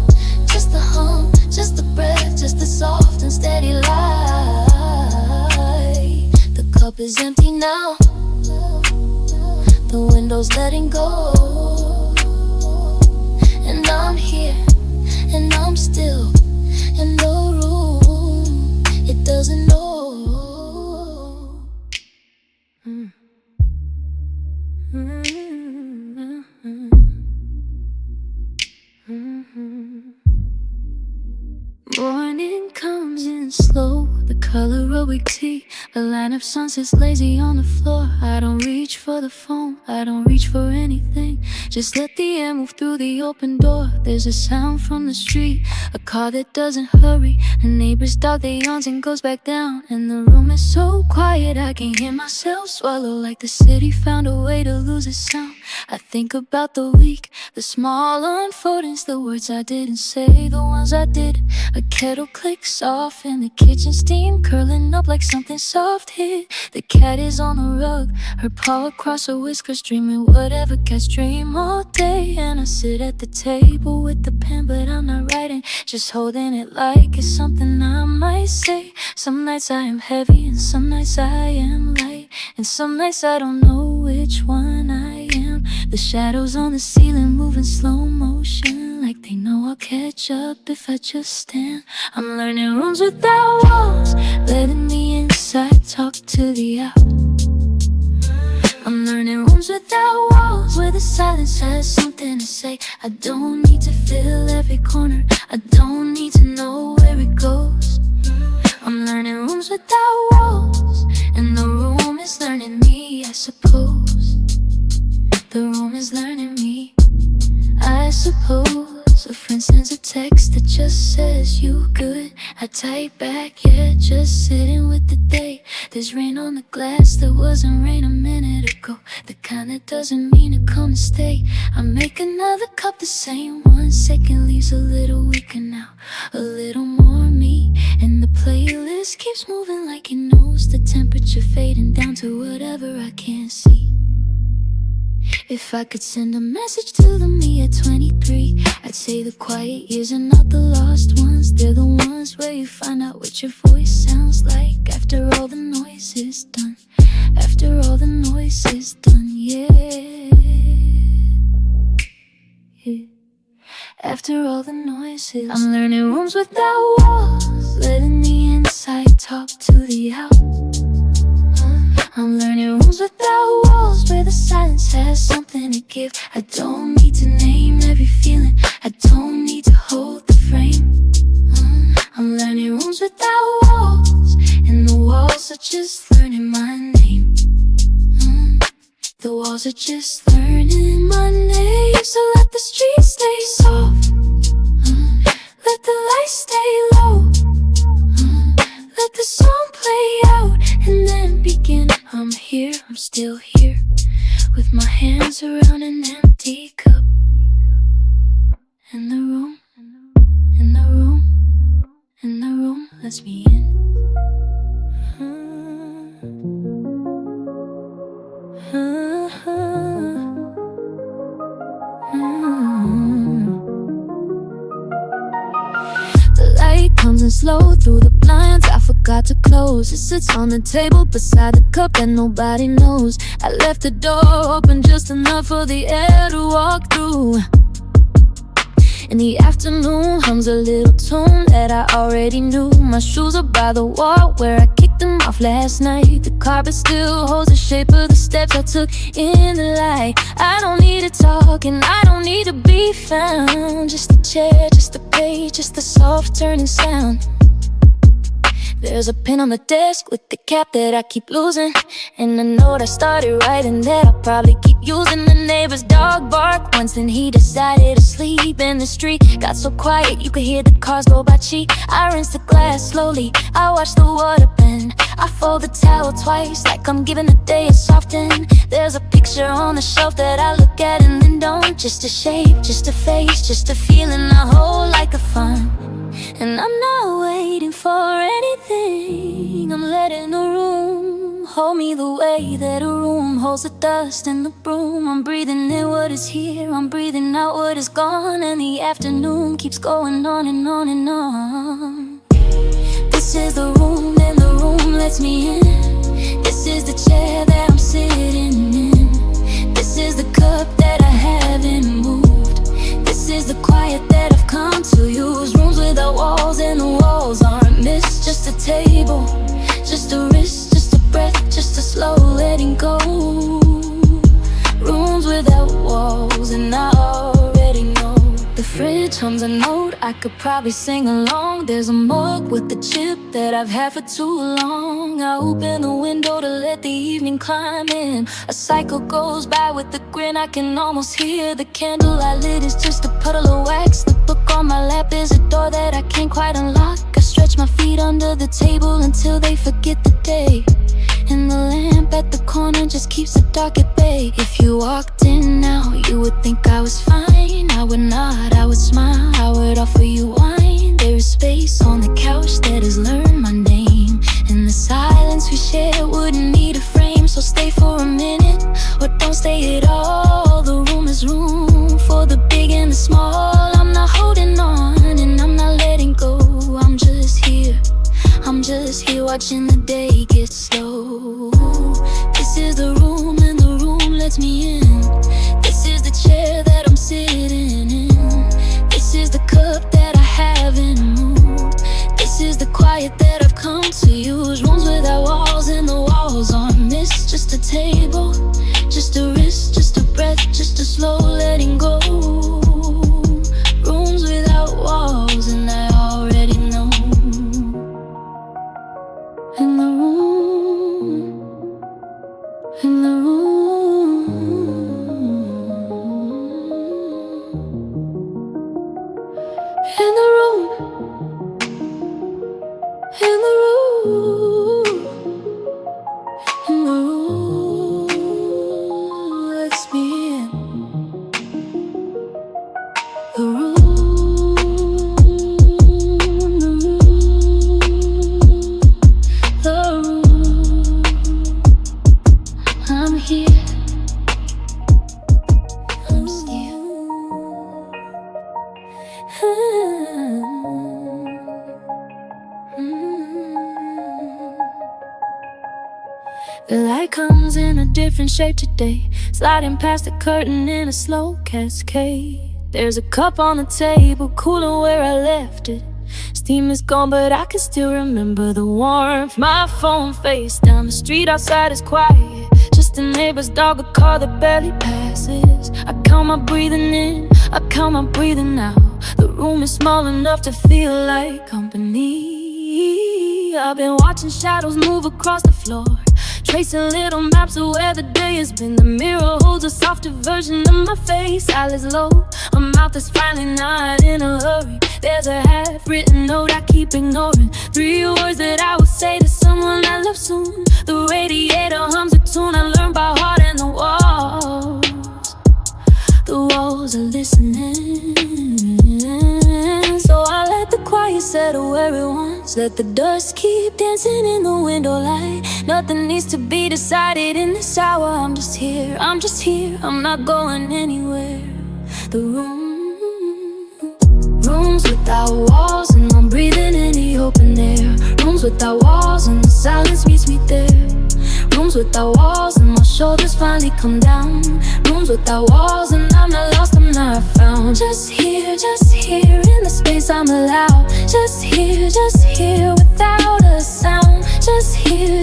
Just the hum, just the breath, just the soft and steady light. The cup is empty now, the window's letting go, and I'm here, and I'm still in the room. It doesn't know. Morning comes in slow, the color of weak tea. A line of sunsets lazy on the floor. I don't reach for the phone, I don't reach for anything. Just let the air move through the open door. There's a sound from the street, a car that doesn't hurry. A neighbor's dog that yawns and goes back down. And the room is so quiet I can hear myself swallow, like the city found a way to lose its sound. I think about the week, the small unfoldings, the words I didn't say, the ones I did. A kettle clicks off in the kitchen, steam curling up like something soft hit. The cat is on the rug, her paw across her whiskers, dreaming whatever cats dream all day. And I sit at the table with the pen, but I'm not writing, just holding it like it's something I might say. Some nights I am heavy and some nights I am light, and some nights I don't know which one I am. The shadows on the ceiling move in slow motion, like They know I'll catch up if I just stand. I'm learning rooms without walls, letting the inside talk to the out. I'm learning rooms without walls, where the silence has something to say. I don't need to fill every corner, I don't need to know where it goes. I'm learning rooms without walls, and the room is learning me, I suppose. The room is learning me, I suppose. A friend sends a text that just says you good. I type back, yeah, just sitting with the day. There's rain on the glass, there wasn't rain a minute ago. The kind that doesn't mean to come and stay. I make another cup, the same 1 second leaves a little weaker now. A little more me, and the playlist keeps moving like it knows the temperature fading down to whatever I can't see. If I could send a message to the me at 23, I'd say the quiet years are not the lost ones. They're the ones where you find out what your voice sounds like after all the noise is done. After all the noise is done, yeah. After all the noise is I'm learning rooms without walls, letting the inside talk to the out. I'm learning rooms without walls, where the silence has something to give. I don't need to name every feeling, I don't need to hold the frame. I'm learning rooms without walls, and the walls are just learning my name. The walls are just learning my name. So let the streets stay soft, let the lights stay low, let the song play out and then begin. I'm here, I'm still here, with my hands around an empty cup. And the room, and the room, and the room lets me in. The light comes in slow through the blinds I forgot to close. It sits on the table beside the cup that nobody knows. I left the door open just enough for the air to walk through. In the afternoon hums a little tune that I already knew. My shoes are by the wall where I kicked them off last night. The carpet still holds the shape of the steps I took in the light. I don't need to talk and I don't need to be found. Just a chair, just a page, just the soft turning sound. There's a pin on the desk with the cap that I keep losing, and a note I started writing that I'll probably keep using. The neighbor's dog barked once, then he decided to sleep in the street. Got so quiet you could hear the cars go by cheap. I rinse the glass slowly, I watch the water bend. I fold the towel twice like I'm giving the day a soft end. There's a picture on the shelf that I look at and then don't. Just a shape, just a face, just a feeling I hold like a fun. And I'm not waiting for anything, I'm letting the room hold me the way that a room holds the dust in the broom. I'm breathing in what is here, I'm breathing out what is gone. And the afternoon keeps going on and on and on. This is the room and the room lets me in. This is the chair that I'm sitting in. This is the cup that I haven't moved. This is the quiet that I've come to use. Rooms without walls and the walls aren't missed. Just a table, just a wrist, just a breath, just a slow letting go. Rooms without walls and I already know. The fridge hums a note I could probably sing along. There's a mug with the chip that I've had for too long. I open the window to let the evening climb in. A cycle goes by with the grin, I can almost hear the candle I lit is just a puddle of wax. The book on my lap is a door that I can't quite unlock. I stretch my feet under the table until they forget the day. And the lamp at the corner just keeps the dark at bay. If you walked in now, you would think I was fine. I would nod, I would smile, I would offer you wine. There is space on the couch that has learned my name, and the silence we share wouldn't need a frame. So stay for a minute, or don't stay at all. The room is room for the big and the small. I'm not holding on and I'm not letting go. I'm just here, I'm just here watching the day get slow. This is the room and the room lets me in. This is the chair that I'm sitting in. This letting go. Rooms without walls, and I already know. In the room, in the room, in the room, in the room, in the room, let's be in the room. I'm here, I'm still The light comes in a different shape today, sliding past the curtain in a slow cascade. There's a cup on the table, cooler where I left it. Steam is gone, but I can still remember the warmth. My phone face down the street outside is quiet, just a neighbor's dog, a car that barely passes. I count my breathing in, I count my breathing out. The room is small enough to feel like company. I've been watching shadows move across the floor, tracing little maps of where the day has been. The mirror holds a softer version of my face. Eyelids low, a mouth that's finally not in a hurry. There's a half-written note I keep ignoring, 3 words that I will say to someone I love soon. The radiator hums a tune I learned by heart, and the walls are listening. So I let the quiet settle where it wants, let the dust keep dancing in the window light. Nothing needs to be decided in this hour. I'm just here, I'm just here, I'm not going anywhere. The rooms without walls, and I'm breathing in the open air. Rooms without walls, and the silence meets me there. Rooms without walls, and my shoulders finally come down. Rooms without walls, and I'm not lost, I'm not found. Just here in the space I'm allowed. Just here without a sound. Just here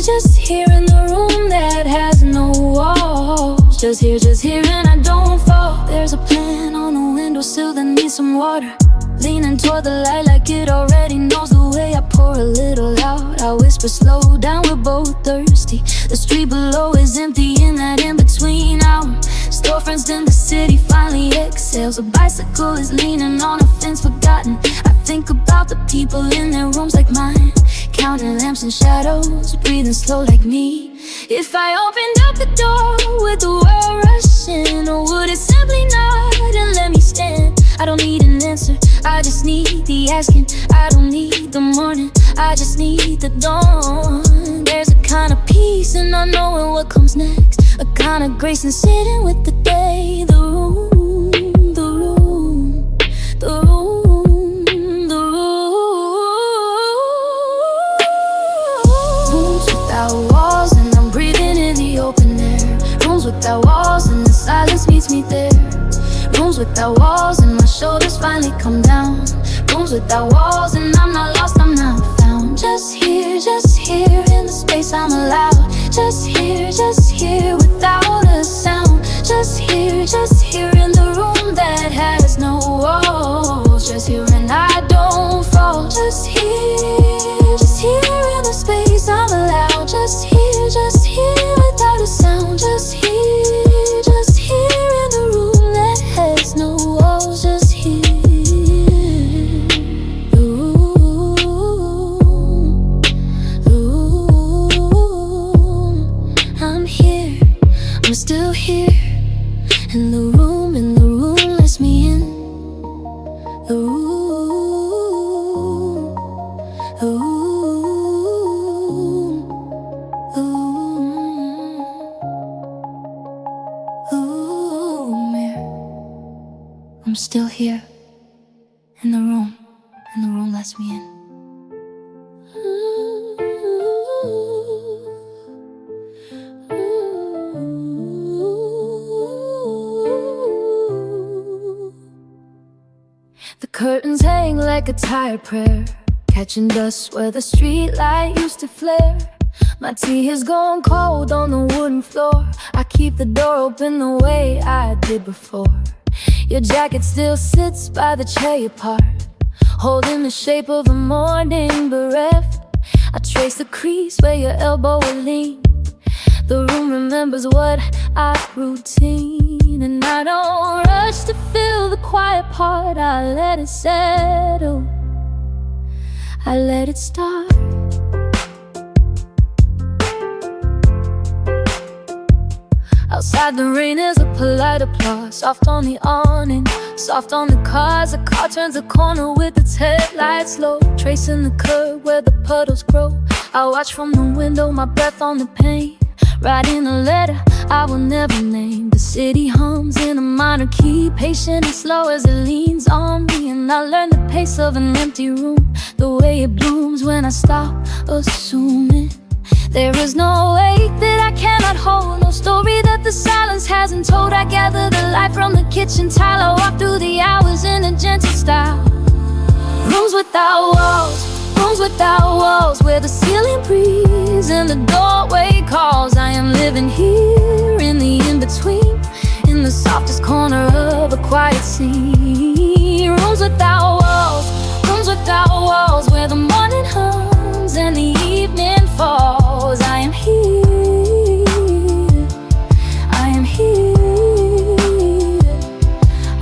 in the room that has no walls. Just here and I don't fall. There's a plant on the windowsill that needs some water, leaning toward the light like it already knows the way. I pour a little out, I whisper slow down, we're both thirsty. The street below is empty in that in-between hour. Storefronts in the city finally exhales. A bicycle is leaning on a fence forgotten. I think about the people in their rooms like mine, counting lamps and shadows, breathing slow like me. If I opened up the door, would the world rush in, or would it simply nod and let me stand? I don't need an answer, I just need the asking. I don't need the morning, I just need the dawn. There's a kind of peace in not knowing what comes next, a kind of grace in sitting with the day. The room. Rooms without walls, and I'm breathing in the open air. Rooms without walls, and the silence meets me there. Rooms without walls, and my shoulders finally come down. Rooms without walls, and I'm not lost, I'm not found. Just here in the space I'm allowed. Just here without a sound. Just here in the room that has no walls. Just here and I don't fall. Just here in the space I'm allowed. Just here without a sound. Just here in the room that has no walls. Just here. I'm still here in the room lets me in. The room, yeah. I'm still here in the room lets me in. The curtains hang like a tired prayer, catching dust where the street light used to flare. My tea has gone cold on the wooden floor. I keep the door open the way I did before. Your jacket still sits by the chair you parked, holding the shape of a morning bereft. I trace the crease where your elbow will lean. The room remembers what I routine, and I don't rush to fill the quiet part. I let it settle, I let it start. Outside the rain is a polite applause, soft on the awning, soft on the cars. A car turns a corner with its headlights low, tracing the curb where the puddles grow. I watch from the window, my breath on the pane, writing a letter I will never name. The city hums in a minor key, patient and slow as it leans on me. And I learn the pace of an empty room, the way it blooms when I stop assuming. There is no weight that I cannot hold, no story that the silence hasn't told. I gather the light from the kitchen tile, I walk through the hours in a gentle style. Rooms without walls, rooms without walls, where the ceiling breathes and the doorway calls. I am living here in the in-between, in the softest corner of a quiet scene. Rooms without walls, where the morning hums and the evening falls. I am here, I am here,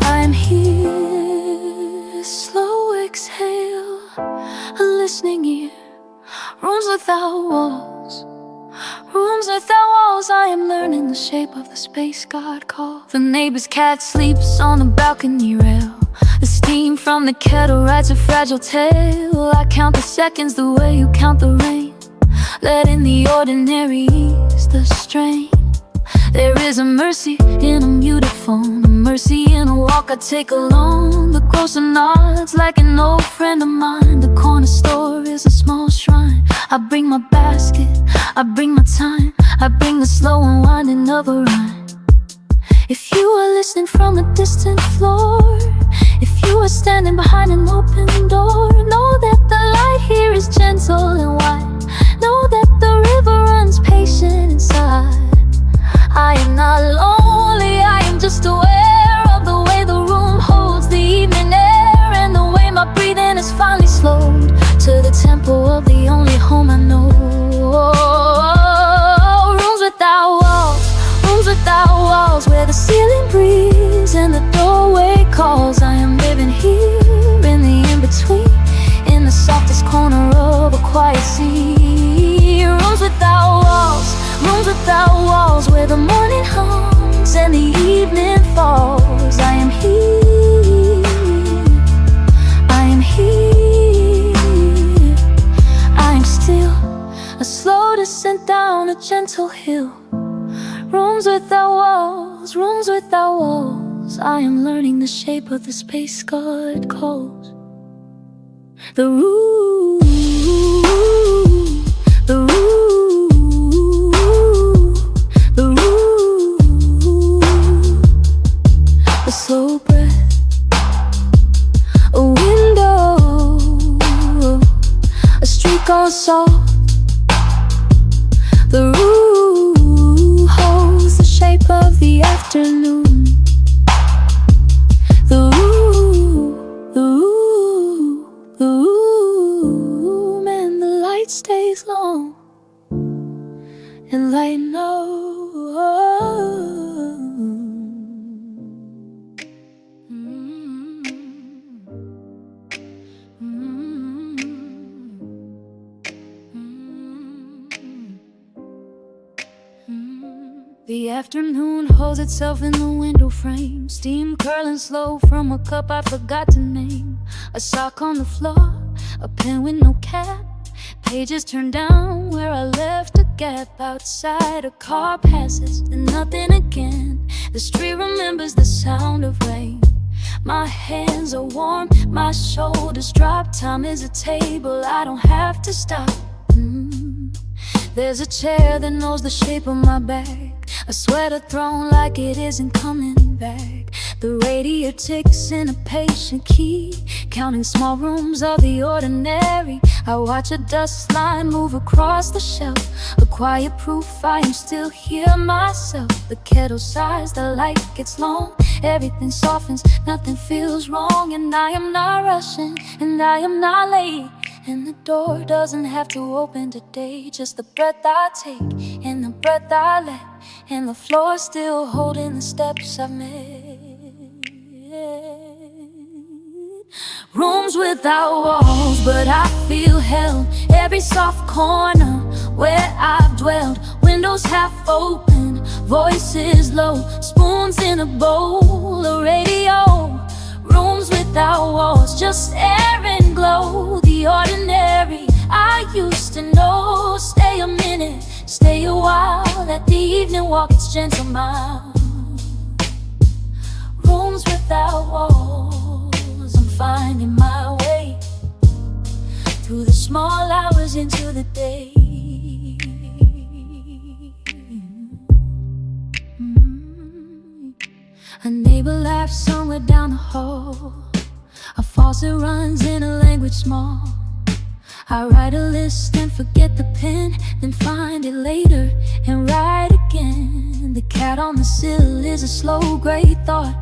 I am here. Slow exhale, a listening ear. Rooms without walls, rooms without walls. I am learning the shape of the space God called. The neighbor's cat sleeps on the balcony rail, the steam from the kettle rides a fragile tale. I count the seconds the way you count the rain, letting the ordinary ease the strain. There is a mercy in a muted phone, a mercy in a walk I take alone. The grocer nods like an old friend of mine. The corner store is a small shrine. I bring my basket, I bring my time, I bring the slow unwinding of a rhyme. If you are listening from a distant floor, if you are standing behind an open door, know that the light here is gentle and wide. Know that the river runs patient inside. I am not lonely, I am just aware of the way the room holds the evening air, and the way my breathing is finally slowed to the tempo of the only home I know. Rooms without walls, where the ceiling breathes and the doorway calls. I am living here in the in-between, in the softest corner of a quiet sea. Rooms without walls, where the morning hums and the evening falls. I am here, I am here, I am still, a slow descent down a gentle hill. Rooms without walls, I am learning the shape of the space God calls. The room, the room, the room, a slow breath, a window, a street gone soft. The room holds the shape of the afternoon. The room, and the light stays long and light knows. The afternoon holds itself in the window frame, steam curling slow from a cup I forgot to name. A sock on the floor, a pen with no cap, pages turned down where I left a gap. Outside a car passes and nothing again. The street remembers the sound of rain. My hands are warm, my shoulders drop. Time is a table, I don't have to stop. There's a chair that knows the shape of my back, a sweater thrown like it isn't coming back. The radio ticks in a patient key, counting small rooms of the ordinary. I watch a dust line move across the shelf, a quiet proof I am still here myself. The kettle sighs, the light gets long, everything softens, nothing feels wrong. And I am not rushing, and I am not late. And the door doesn't have to open today. Just the breath I take, and the breath I let, and the floor still holding the steps I've made. Rooms without walls, but I feel held. Every soft corner where I've dwelled. Windows half open, voices low, spoons in a bowl, a radio. Rooms without walls, just air and glow. The ordinary I used to know. Stay a minute, stay a while. Let the evening walk its gentle mile. Rooms without walls, I'm finding my way through the small hours into the day. A neighbor laughs somewhere down the hall. A faucet runs in a language small. I write a list and forget the pen, then find it later and write again. The cat on the sill is a slow gray thought,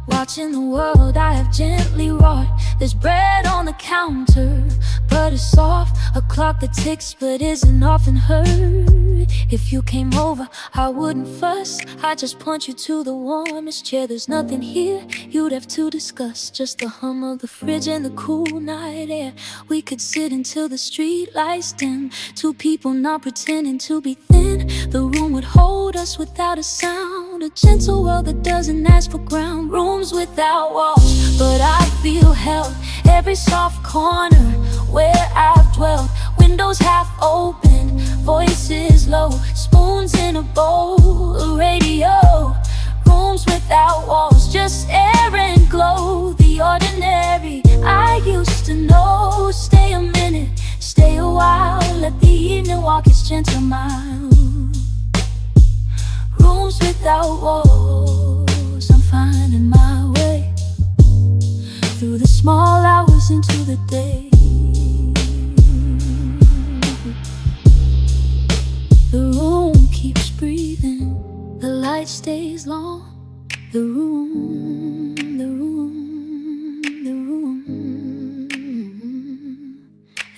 watching the world I have gently wrought. There's bread on the counter, butter soft, a clock that ticks but isn't often heard. If you came over, I wouldn't fuss, I'd just point you to the warmest chair. There's nothing here you'd have to discuss, just the hum of the fridge and the cool night air. We could sit until the street lights dim, two people not pretending to be thin. The room would hold us without a sound, a gentle world that doesn't ask for ground. Rooms without walls, but I feel held. Every soft corner where I've dwelled. Windows half open, voices low, spoons in a bowl, a radio. Rooms without walls, just air and glow. The ordinary I used to know. Stay a minute, stay a while. Let the evening walk its gentle mile. Rooms without walls, I'm finding my way through the small hours into the day. The room keeps breathing, the light stays long. The room, the room, the room.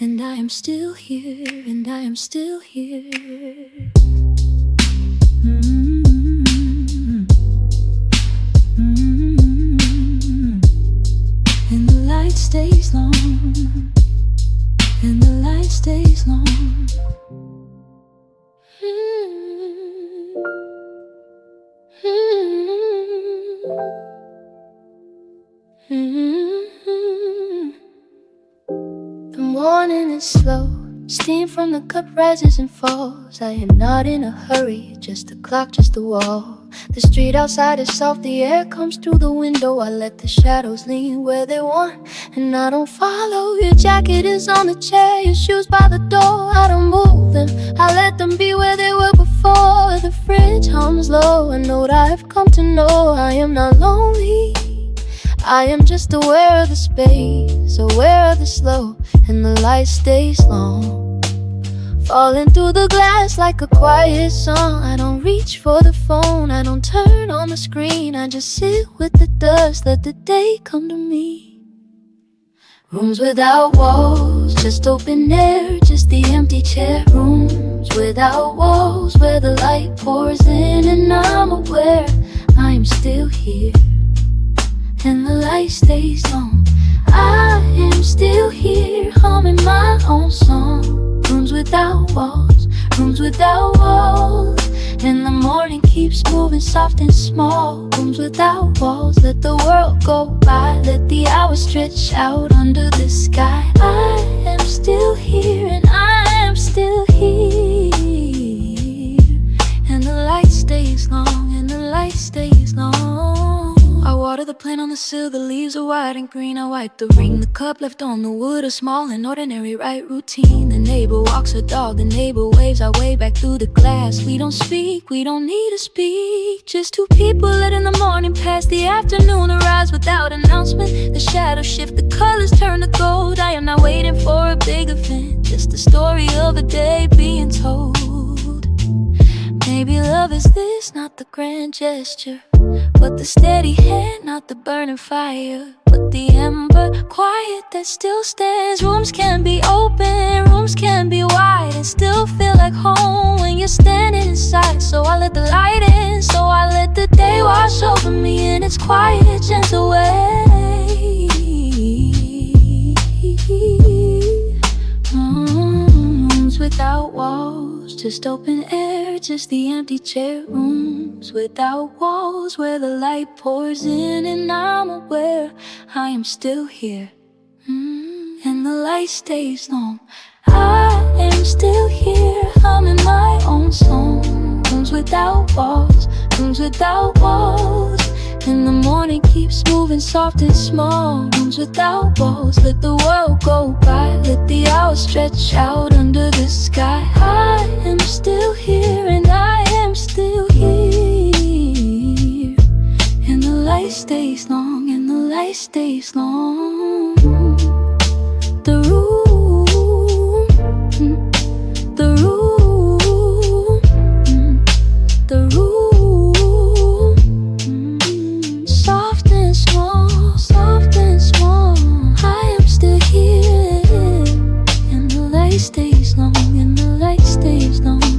And I am still here, and I am still here. And the light stays long, and the light stays long. The morning is slow, steam from the cup rises and falls. I am not in a hurry, just a clock, just a wall. The street outside is soft, the air comes through the window. I let the shadows lean where they want, and I don't follow. Your jacket is on the chair, your shoes by the door. I don't move them, I let them be where they were before. The fridge hums low, a note I've come to know. I am not lonely, I am just aware of the space, aware of the slow, and the light stays long. Falling through the glass like a quiet song. I don't reach for the phone, I don't turn on the screen. I just sit with the dust, let the day come to me. Rooms without walls, just open air, just the empty chair. Rooms without walls, where the light pours in, and I'm aware I am still here, and the light stays on. I am still here, humming my own song. Rooms without walls, rooms without walls. And the morning keeps moving soft and small. Rooms without walls, let the world go by. Let the hours stretch out under the sky. I am still here, and I am still here. And the light stays long, and the light stays long. I water the plant on the sill, the leaves are white and green. I wipe the ring, the cup left on the wood, a small and ordinary right routine. The neighbor walks her dog, the neighbor waves our way back through the glass. We don't speak, we don't need to speak, just two people letting the morning pass. The afternoon arrives without announcement. The shadows shift, the colors turn to gold. I am not waiting for a big event, just the story of a day being told. Maybe love is this, not the grand gesture, But the steady hand, not the burning fire, but the ember, quiet that still stands. Rooms can be open, rooms can be wide, and still feel like home when you're standing inside. So I let the light in, so I let the day wash over me in its quiet, gentle way. Rooms without walls, just open air, just the empty chair. Rooms without walls, where the light pours in and I'm aware I am still here, and the light stays long. I am still here, I'm in my own song. Rooms without walls, rooms without walls, and the morning keeps moving soft and small. Rooms without walls, let the world go by, let the hours stretch out under the sky. I am still here and I am still here, and the light stays long, and the light stays long. The room, the room, the room, soft and small, soft and small. I am still here, and the light stays long, and the light stays long.